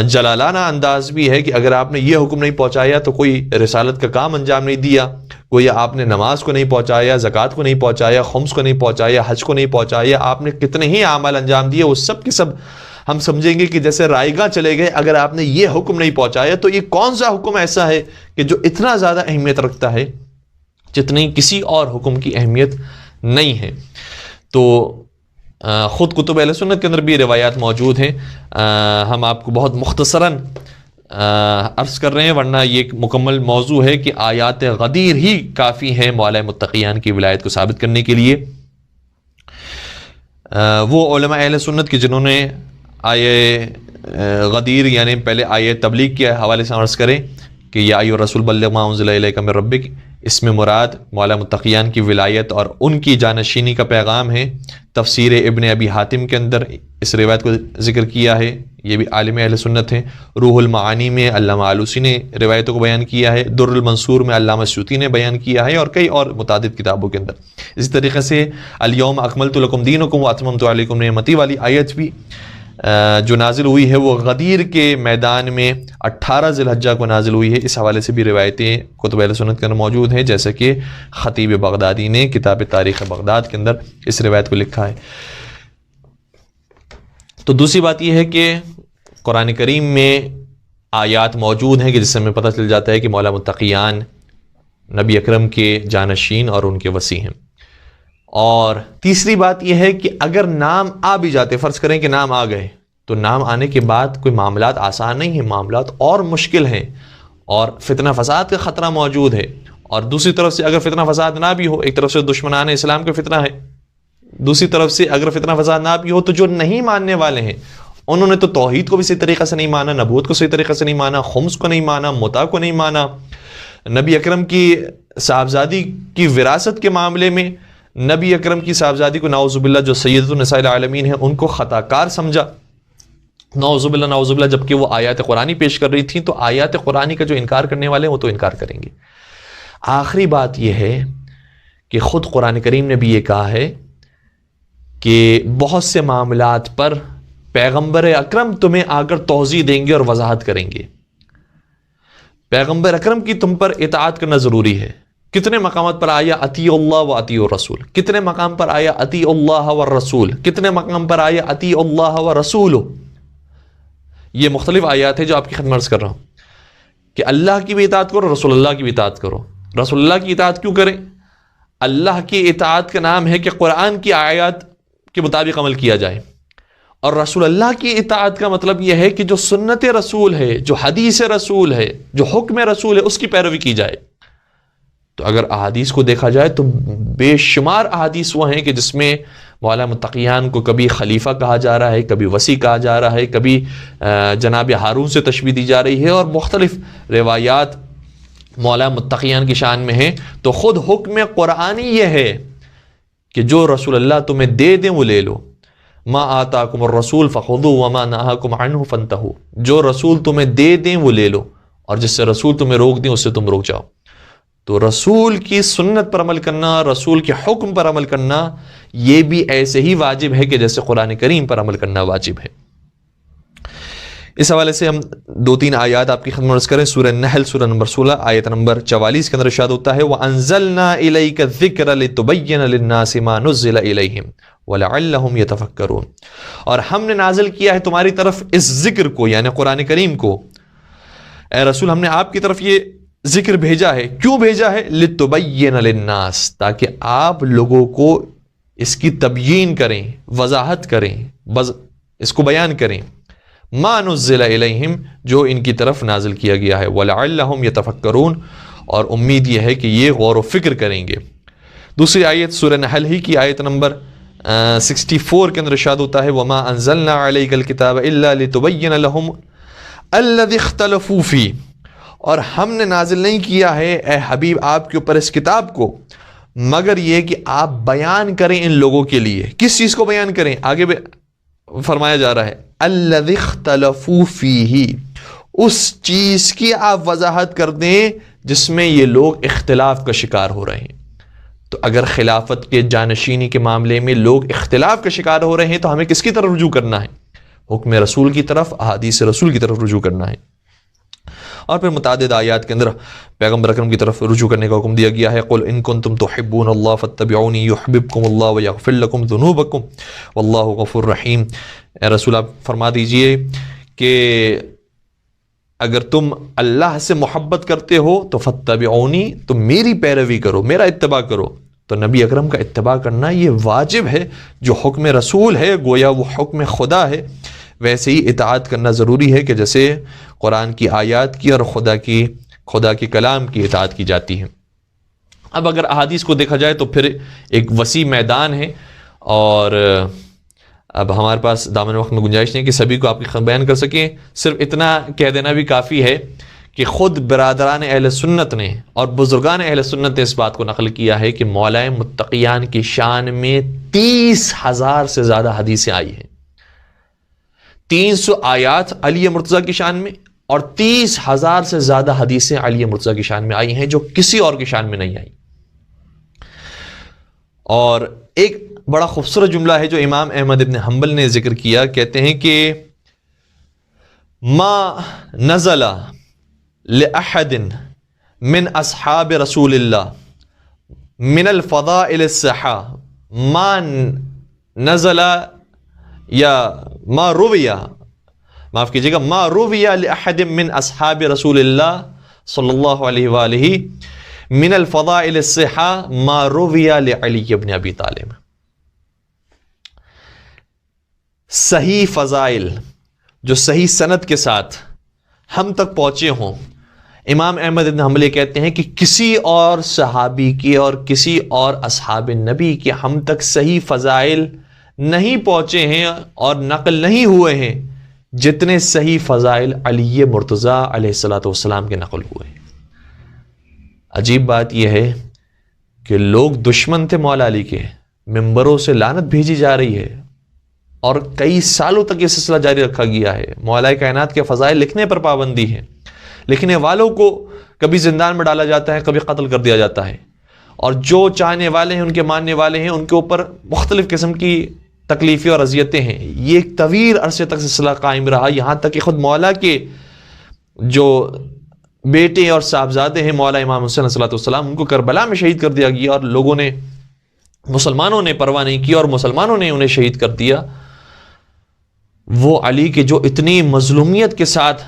[SPEAKER 1] جلالانہ انداز بھی ہے کہ اگر آپ نے یہ حکم نہیں پہنچایا تو کوئی رسالت کا کام انجام نہیں دیا، کوئی آپ نے نماز کو نہیں پہنچایا، زکوٰۃ کو نہیں پہنچایا، خمس کو نہیں پہنچایا، حج کو نہیں پہنچایا، آپ نے کتنے ہی اعمال انجام دیے، وہ سب کے سب ہم سمجھیں گے کہ جیسے رائے گاہ چلے گئے اگر آپ نے یہ حکم نہیں پہنچایا. تو یہ کون سا حکم ایسا ہے کہ جو اتنا زیادہ اہمیت رکھتا ہے جتنی کسی اور حکم کی اہمیت نہیں ہے. تو خود کتب اہل سنت کے اندر بھی روایات موجود ہیں. ہم آپ کو بہت مختصراً عرض کر رہے ہیں، ورنہ یہ ایک مکمل موضوع ہے کہ آیات غدیر ہی کافی ہیں مولا متقیان کی ولایت کو ثابت کرنے کے لیے۔ وہ علماء اہل سنت کے جنہوں نے آیہ غدیر یعنی پہلے آیہ تبلیغ کے حوالے سے عرض کریں کہ یا ایھا الرسول بلغ ما انزل الیک من ربک، اس میں مراد مولا متقیان کی ولایت اور ان کی جانشینی کا پیغام ہے۔ تفسیر ابن ابی حاتم کے اندر اس روایت کو ذکر کیا ہے، یہ بھی عالم اہل سنت ہیں۔ روح المعانی میں علامہ آلوسی نے روایتوں کو بیان کیا ہے، در المنصور میں علامہ سیوطی نے بیان کیا ہے، اور کئی اور متعدد کتابوں کے اندر۔ اسی طریقے سے الیوم اکملت لکم دینکم واتممت علیکم نعمتی والی آیت بھی جو نازل ہوئی ہے وہ غدیر کے میدان میں 18 ذی الحجہ کو نازل ہوئی ہے۔ اس حوالے سے بھی روایتیں کتب اہل سنت کے اندر موجود ہیں، جیسا کہ خطیب بغدادی نے کتاب تاریخ بغداد کے اندر اس روایت کو لکھا ہے۔ تو دوسری بات یہ ہے کہ قرآن کریم میں آیات موجود ہیں کہ جس سے ہمیں پتہ چل جاتا ہے کہ مولا متقیان نبی اکرم کے جانشین اور ان کے وصی ہیں۔ اور تیسری بات یہ ہے کہ اگر نام آ بھی جاتے، فرض کریں کہ نام آ گئے، تو نام آنے کے بعد کوئی معاملات آسان نہیں ہیں، معاملات اور مشکل ہیں، اور فتنہ فساد کا خطرہ موجود ہے۔ اور دوسری طرف سے اگر فتنہ فساد نہ بھی ہو، ایک طرف سے دشمنان اسلام کا فتنہ ہے، دوسری طرف سے اگر فتنہ فساد نہ بھی ہو تو جو نہیں ماننے والے ہیں انہوں نے تو توحید کو بھی صحیح طریقے سے نہیں مانا، نبوت کو صحیح طریقے سے نہیں مانا، خمس کو نہیں مانا، متع کو نہیں مانا، نبی اکرم کی صاحبزادی کی وراثت کے معاملے میں نبی اکرم کی صاحبزادی کو نعوذ باللہ جو سیدۃ النساء العالمین ہیں ان کو خطا کار سمجھا، نعوذ باللہ، جبکہ وہ آیات قرآنی پیش کر رہی تھیں، تو آیات قرآنی کا جو انکار کرنے والے ہیں وہ تو انکار کریں گے۔ آخری بات یہ ہے کہ خود قرآن کریم نے بھی یہ کہا ہے کہ بہت سے معاملات پر پیغمبر اکرم تمہیں آ کر توضیح دیں گے اور وضاحت کریں گے۔ پیغمبر اکرم کی تم پر اطاعت کرنا ضروری ہے۔ کتنے مقامات پر آیا اطیعوا اللہ و اطیعوا الرسول، کتنے مقام پر آیا اطیعوا اللہ والرسول، کتنے مقام پر آیا اطیعوا اللہ ورسولہ۔ یہ مختلف آیات ہیں جو آپ کی خدمت عرض کر رہا ہوں کہ اللہ کی بھی اطاعت کرو، رسول اللہ کی بھی اطاعت کرو۔ رسول اللہ کی اطاعت کیوں کریں؟ اللہ کی اطاعت کا نام ہے کہ قرآن کی آیات کے مطابق عمل کیا جائے، اور رسول اللہ کی اطاعت کا مطلب یہ ہے کہ جو سنت رسول ہے، جو حدیث رسول ہے، جو حکم رسول ہے، اس کی پیروی کی جائے۔ تو اگر احادیث کو دیکھا جائے تو بے شمار احادیث وہ ہیں کہ جس میں مولا متقیان کو کبھی خلیفہ کہا جا رہا ہے، کبھی وصی کہا جا رہا ہے، کبھی جناب ہارون سے تشبیہ دی جا رہی ہے، اور مختلف روایات مولا متقیان کی شان میں ہیں۔ تو خود حکم قرآنی یہ ہے کہ جو رسول اللہ تمہیں دے دیں وہ لے لو، ما آتاکم الرسول فخذوہ وما نہاکم عنہ فانتہوا، جو رسول تمہیں دے دیں وہ لے لو، اور جس سے رسول تمہیں روک دیں اس سے تم روک جاؤ۔ تو رسول کی سنت پر عمل کرنا، رسول کے حکم پر عمل کرنا، یہ بھی ایسے ہی واجب ہے کہ جیسے قرآن کریم پر عمل کرنا واجب ہے۔ اس حوالے سے ہم 2-3 آیات آپ کی خدمت عرض کریں۔ سورہ نحل سورہ نمبر 16 آیت نمبر 44 کے اندر ارشاد ہوتا ہے وَأَنزَلْنَا إِلَيْكَ الذِّكْرَ لِتُبَيِّنَ لِلنَّاسِ مَا نُزِّلَ إِلَيْهِمْ وَلَعَلَّهُمْ يَتَفَكَّرُونَ، اور ہم نے نازل کیا ہے تمہاری طرف اس ذکر کو، یعنی قرآن کریم کو۔ اے رسول، ہم نے آپ کی طرف یہ ذکر بھیجا ہے۔ کیوں بھیجا ہے؟ لِتُبَيِّنَ لِلنَّاسِ، تاکہ آپ لوگوں کو اس کی تبیین کریں، وضاحت کریں، اس کو بیان کریں۔ ما نزل الیہم، جو ان کی طرف نازل کیا گیا ہے، وَلَعَلَّهُمْ يَتَفَكَّرُونَ، اور امید یہ ہے کہ یہ غور و فکر کریں گے۔ دوسری آیت سورہ نحل ہی کی آیت نمبر 64 کے اندر ارشاد ہوتا ہے وَمَا أَنزَلْنَا عَلَيْكَ الْكِتَابَ إِلَّا لِتُبَيِّنَ لَهُمْ الَّذِي اخْتَلَفُوا فِيهِ، اور ہم نے نازل نہیں کیا ہے اے حبیب آپ کے اوپر اس کتاب کو مگر یہ کہ آپ بیان کریں ان لوگوں کے لیے۔ کس چیز کو بیان کریں؟ آگے فرمایا جا رہا ہے الذی اختلفوا فیہ، اس چیز کی آپ وضاحت کر دیں جس میں یہ لوگ اختلاف کا شکار ہو رہے ہیں۔ تو اگر خلافت کے جانشینی کے معاملے میں لوگ اختلاف کا شکار ہو رہے ہیں تو ہمیں کس کی طرف رجوع کرنا ہے؟ حکم رسول کی طرف، احادیث رسول کی طرف رجوع کرنا ہے۔ اور پھر متعدد آیات کے اندر پیغمبر اکرم کی طرف رجوع کرنے کا حکم دیا گیا ہے قل ان کنتم تحبون اللہ فاتبعونی یحببکم اللہ ویغفر لکم ذنوبکم واللہ غفور رحیم۔ اے رسول آپ فرما دیجئے کہ اگر تم اللہ سے محبت کرتے ہو تو فاتبعونی، تم میری پیروی کرو، میرا اتباع کرو۔ تو نبی اکرم کا اتباع کرنا یہ واجب ہے۔ جو حکم رسول ہے گویا وہ حکم خدا ہے، ویسے ہی اطاعت کرنا ضروری ہے کہ جیسے قرآن کی آیات کی اور خدا کے کلام کی اطاعت کی جاتی ہے۔ اب اگر احادیث کو دیکھا جائے تو پھر ایک وسیع میدان ہے، اور اب ہمارے پاس دامن وقت میں گنجائش نہیں کہ سبھی کو آپ کی خدمت بیان کر سکیں۔ صرف اتنا کہہ دینا بھی کافی ہے کہ خود برادران اہل سنت نے اور بزرگان اہل سنت نے اس بات کو نقل کیا ہے کہ مولائے متقیان کی شان میں 30,000 سے زیادہ حدیثیں آئی ہیں۔ 300 آیات علی مرتضیٰ کی شان میں اور 30,000 سے زیادہ حدیثیں علی مرتضیٰ کی شان میں آئی ہیں، جو کسی اور کی شان میں نہیں آئی۔ اور ایک بڑا خوبصورت جملہ ہے جو امام احمد ابن حنبل نے ذکر کیا، کہتے ہیں کہ ما نزل لأحد من اصحاب رسول اللہ من الفضائل الصحہ ما نزل یا ما رویہ، معاف کیجیے گا، ما رویہ لأحد من اصحاب رسول اللہ صلی اللہ علیہ وآلہ من الفضائل الصحہ ما رویہ لعلی ابن ابی طالب۔ صحیح فضائل جو صحیح سند کے ساتھ ہم تک پہنچے ہوں، امام احمد بن حنبل کہتے ہیں کہ کسی اور صحابی کی اور کسی اور اصحاب نبی کے ہم تک صحیح فضائل نہیں پہنچے ہیں اور نقل نہیں ہوئے ہیں جتنے صحیح فضائل علی مرتضیٰ علیہ الصلوۃ والسلام کے نقل ہوئے ہیں۔ عجیب بات یہ ہے کہ لوگ دشمن تھے مولا علی کے، ممبروں سے لعنت بھیجی جا رہی ہے اور کئی سالوں تک یہ سلسلہ جاری رکھا گیا ہے۔ مولا کائنات کے فضائل لکھنے پر پابندی ہے، لکھنے والوں کو کبھی زندان میں ڈالا جاتا ہے، کبھی قتل کر دیا جاتا ہے، اور جو چاہنے والے ہیں، ان کے ماننے والے ہیں، ان کے اوپر مختلف قسم کی تکلیفیں اور اذیتیں ہیں۔ یہ ایک طویل عرصے تک سلسلہ قائم رہا، یہاں تک کہ خود مولا کے جو بیٹے اور صاحبزادے ہیں مولا امام حسین علیہ السلام، ان کو کربلا میں شہید کر دیا گیا، اور لوگوں نے، مسلمانوں نے پرواہ نہیں کی اور مسلمانوں نے انہیں شہید کر دیا۔ وہ علی کے جو اتنی مظلومیت کے ساتھ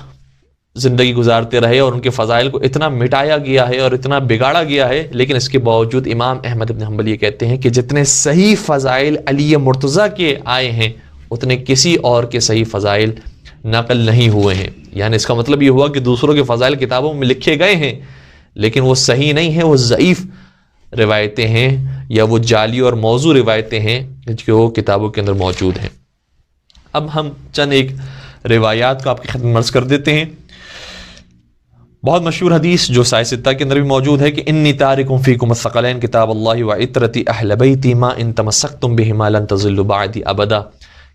[SPEAKER 1] زندگی گزارتے رہے اور ان کے فضائل کو اتنا مٹایا گیا ہے اور اتنا بگاڑا گیا ہے، لیکن اس کے باوجود امام احمد بن حنبل یہ کہتے ہیں کہ جتنے صحیح فضائل علی مرتضیٰ کے آئے ہیں اتنے کسی اور کے صحیح فضائل نقل نہیں ہوئے ہیں۔ یعنی اس کا مطلب یہ ہوا کہ دوسروں کے فضائل کتابوں میں لکھے گئے ہیں لیکن وہ صحیح نہیں ہیں، وہ ضعیف روایتیں ہیں یا وہ جعلی اور موضوع روایتیں ہیں جو کتابوں کے اندر موجود ہیں۔ اب ہم چند ایک روایات کو آپ کی خدمت میں عرض کر دیتے ہیں۔ بہت مشہور حدیث جو سائے ستہ کے اندر بھی موجود ہے کہ انی تارک فیکم الثقلین کتاب اللہ و عطرتی اہل بیتی ما ان تمسکتم بہما لن تضلوا بعدی ابدا،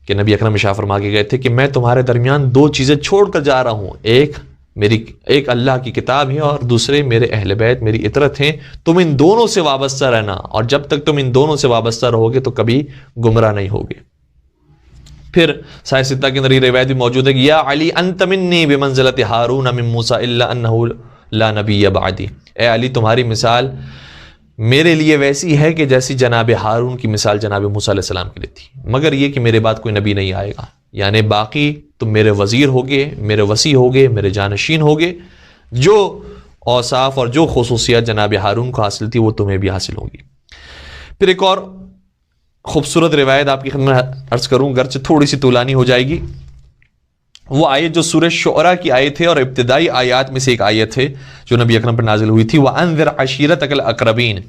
[SPEAKER 1] کہ نبی اکرم ارشاد فرما کے گئے تھے کہ میں تمہارے درمیان دو چیزیں چھوڑ کر جا رہا ہوں، ایک اللہ کی کتاب ہے اور دوسرے میرے اہل بیت، میری عطرت ہیں، تم ان دونوں سے وابستہ رہنا، اور جب تک تم ان دونوں سے وابستہ رہو گے تو کبھی گمراہ نہیں ہوگے۔ پھر سائے ستہ کے اندر یہ روایت بھی موجود ہے کہ یا علی انت منی بمنزلت ہارون من موسیٰ الا انہ لا نبی بعدی، اے علی تمہاری مثال میرے لیے ویسی ہے کہ جیسی جناب ہارون کی مثال جناب موسیٰ علیہ السلام کے لیے تھی، مگر یہ کہ میرے بعد کوئی نبی نہیں آئے گا، یعنی باقی تم میرے وزیر ہوگے، میرے وصی ہوگے، میرے جانشین ہوگے، جو اوصاف اور جو خصوصیات جناب ہارون کو حاصل تھی وہ تمہیں بھی حاصل ہوگی۔ پھر ایک اور خوبصورت روایت آپ کی خدمت میں عرض کروں، گرچہ تھوڑی سی طولانی ہو جائے گی، وہ آیت جو سورہ شعراء کی آیت ہے اور ابتدائی آیات میں سے ایک آیت ہے جو نبی اکرم پر نازل ہوئی تھی، وَأَنذِرْ عَشِيرَتَكَ الْأَقْرَبِينَ،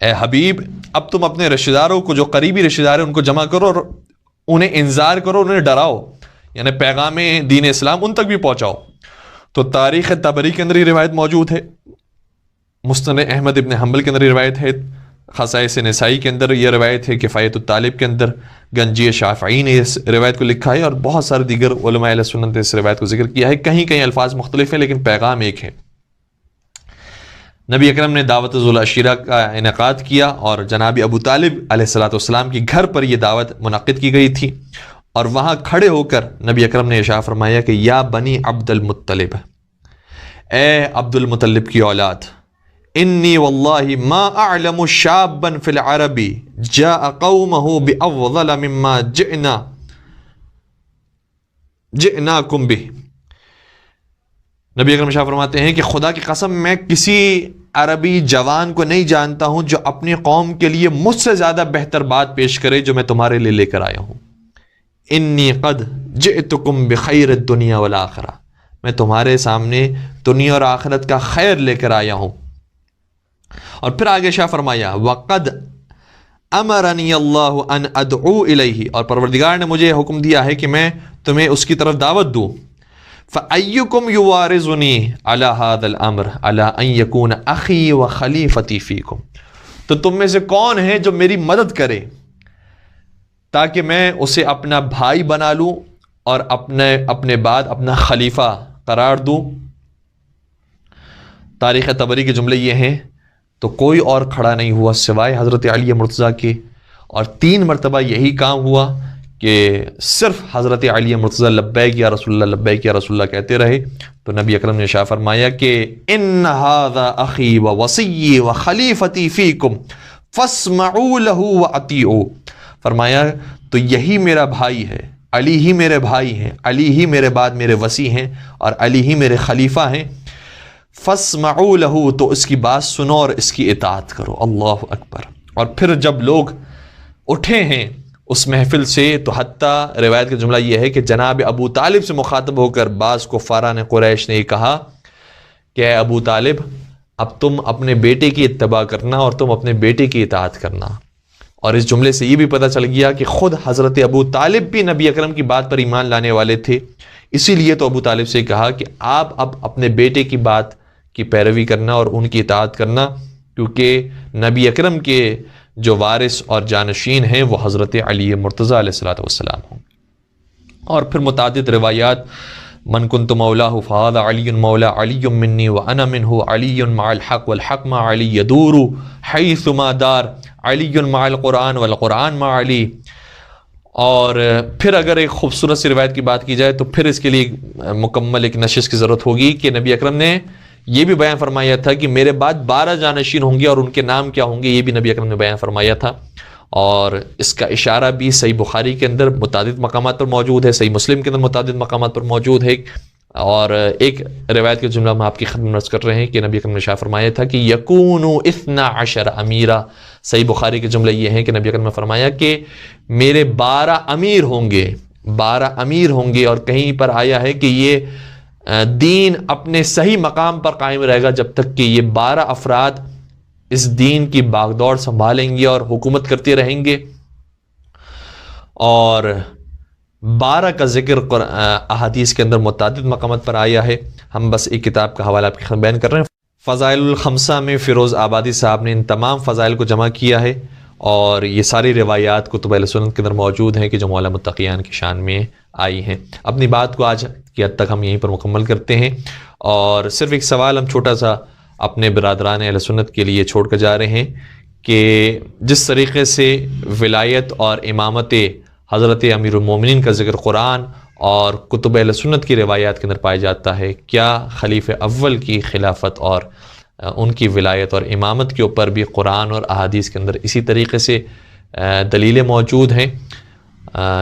[SPEAKER 1] اے حبیب اب تم اپنے رشتہ داروں کو جو قریبی رشتہ دار ہیں ان کو جمع کرو اور انہیں انذار کرو، انہیں ڈراؤ، یعنی پیغام دین اسلام ان تک بھی پہنچاؤ۔ تو تاریخ طبری کے اندر یہ روایت موجود ہے، مسند احمد ابن حنبل کے اندر یہ روایت ہے، خصائص نسائی کے اندر یہ روایت ہے، کفایت الطالب کے اندر گنجی شافعی نے اس روایت کو لکھا ہے، اور بہت سارے دیگر علماء اہل سنت نے اس روایت کو ذکر کیا ہے۔ کہیں کہیں الفاظ مختلف ہیں لیکن پیغام ایک ہے۔ نبی اکرم نے دعوت ذو العشیرہ کا انعقاد کیا اور جناب ابو طالب علیہ الصلوۃ والسلام کی گھر پر یہ دعوت منعقد کی گئی تھی، اور وہاں کھڑے ہو کر نبی اکرم نے ارشاد فرمایا کہ یا بنی عبد المطلب، اے عبد المطلب کی اولاد، انی واللہ ما اعلم شابا فی العرب جاء قومه بافضل مما جئناکم به۔ نبی اکرم شاہ فرماتے ہیں کہ خدا کی قسم میں کسی عربی جوان کو نہیں جانتا ہوں جو اپنی قوم کے لیے مجھ سے زیادہ بہتر بات پیش کرے جو میں تمہارے لیے لے کر آیا ہوں۔ انی قد جئتکم بخیر الدنیا والآخرہ، میں تمہارے سامنے دنیا اور آخرت کا خیر لے کر آیا ہوں۔ اور پھر آگے شاہ فرمایا وقد امرنی اللہ ان ادعو الیہ، اور پروردگار نے مجھے حکم دیا ہے کہ میں تمہیں اس کی طرف دعوت دوں۔ فأیکم یوارزنی علی ھذا الامر علی ان یکون اخی و خلیفتی فیکم، تو تم میں سے کون ہے جو میری مدد کرے تاکہ میں اسے اپنا بھائی بنا لوں اور اپنے بعد اپنا خلیفہ قرار دوں۔ تاریخ طبری کے جملے یہ ہیں، تو کوئی اور کھڑا نہیں ہوا سوائے حضرت علی مرتضیٰ کے، اور 3 مرتبہ یہی کام ہوا کہ صرف حضرت علی مرتضیٰ لبیک یا رسول اللہ، لبیک یا رسول اللہ کہتے رہے۔ تو نبی اکرم نے ارشاد فرمایا کہ ان ھذا اخی و وصی و خلیفتی فیکم فاسمعوا له واطیعوا، فرمایا تو یہی میرا بھائی ہے، علی ہی میرے بھائی ہیں، علی ہی میرے بعد میرے وصی ہیں، اور علی ہی میرے خلیفہ ہیں۔ فاسمعوا له، تو اس کی بات سنو اور اس کی اطاعت کرو۔ اللہ اکبر۔ اور پھر جب لوگ اٹھے ہیں اس محفل سے، تو حتیٰ روایت کا جملہ یہ ہے کہ جناب ابو طالب سے مخاطب ہو کر بعض کفاران قریش نے یہ کہا کہ اے ابو طالب، اب تم اپنے بیٹے کی اتباع کرنا اور تم اپنے بیٹے کی اطاعت کرنا۔ اور اس جملے سے یہ بھی پتہ چل گیا کہ خود حضرت ابو طالب بھی نبی اکرم کی بات پر ایمان لانے والے تھے، اسی لیے تو ابو طالب سے کہا کہ آپ اب اپنے بیٹے کی بات کی پیروی کرنا اور ان کی اطاعت کرنا، کیونکہ نبی اکرم کے جو وارث اور جانشین ہیں وہ حضرت علی مرتضیٰ علیہ الصلوۃ والسلام ہوں۔ اور پھر متعدد روایات، من کنت مولاہ فہذا علی مولا علی منی وانا منہ علی مع الحق والحق مع علی یدور حیث ما دار علی مع القرآن والقرآن مع علی۔ اور پھر اگر ایک خوبصورت سی روایت کی بات کی جائے تو پھر اس کے لیے مکمل ایک نشست کی ضرورت ہوگی کہ نبی اکرم نے یہ بھی بیان فرمایا تھا کہ میرے بعد 12 جانشین ہوں گے، اور ان کے نام کیا ہوں گے یہ بھی نبی اکرم نے بیان فرمایا تھا۔ اور اس کا اشارہ بھی صحیح بخاری کے اندر متعدد مقامات پر موجود ہے، صحیح مسلم کے اندر متعدد مقامات پر موجود ہے۔ اور ایک روایت کے جملہ ہم آپ کی خدمت میں عرض کر رہے ہیں کہ نبی اکرم نے ارشاد فرمایا تھا کہ یکون 12 امیرا، صحیح بخاری کے جملہ یہ ہے کہ نبی اکرم نے فرمایا کہ میرے 12 امیر ہوں گے، 12 امیر ہوں گے، اور کہیں پر آیا ہے کہ یہ دین اپنے صحیح مقام پر قائم رہے گا جب تک کہ یہ 12 افراد اس دین کی باغ دوڑ سنبھالیں گے اور حکومت کرتے رہیں گے۔ اور 12 کا ذکر احادیث کے اندر متعدد مقامات پر آیا ہے۔ ہم بس ایک کتاب کا حوالہ آپ کے بیان کر رہے ہیں، فضائل الخمسہ میں فیروز آبادی صاحب نے ان تمام فضائل کو جمع کیا ہے، اور یہ ساری روایات کتب اہل سنت کے اندر موجود ہیں کہ جو مولا متقیان کی شان میں آئی ہیں۔ اپنی بات کو آج کی حد تک ہم یہیں پر مکمل کرتے ہیں، اور صرف ایک سوال ہم چھوٹا سا اپنے برادران اہل سنت کے لیے چھوڑ کر جا رہے ہیں کہ جس طریقے سے ولایت اور امامت حضرت امیر المومنین کا ذکر قرآن اور کتب اہل سنت کی روایات کے اندر پایا جاتا ہے، کیا خلیفہ اول کی خلافت اور ان کی ولایت اور امامت کے اوپر بھی قرآن اور احادیث کے اندر اسی طریقے سے دلیلیں موجود ہیں؟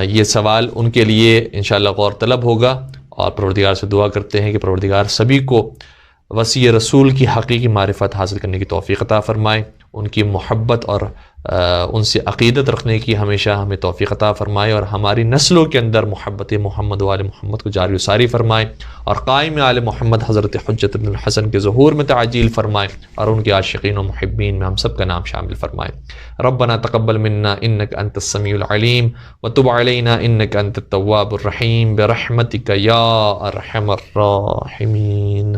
[SPEAKER 1] یہ سوال ان کے لیے انشاءاللہ غور طلب ہوگا، اور پروردگار سے دعا کرتے ہیں کہ پروردگار سبھی کو وصی رسول کی حقیقی معرفت حاصل کرنے کی توفیق عطا فرمائے، ان کی محبت اور ان سے عقیدت رکھنے کی ہمیشہ ہمیں توفیق عطا فرمائے، اور ہماری نسلوں کے اندر محبت محمد و آل محمد کو جاری و ساری فرمائے، اور قائم آل محمد حضرت حجت بن الحسن کے ظہور میں تعجیل فرمائے، اور ان کے عاشقین و محبین میں ہم سب کا نام شامل فرمائے۔ ربنا تقبل منا انک انت السمیع العلیم وتب علینا انک انت التواب الرحیم برحمتک یا ارحم الراحمین۔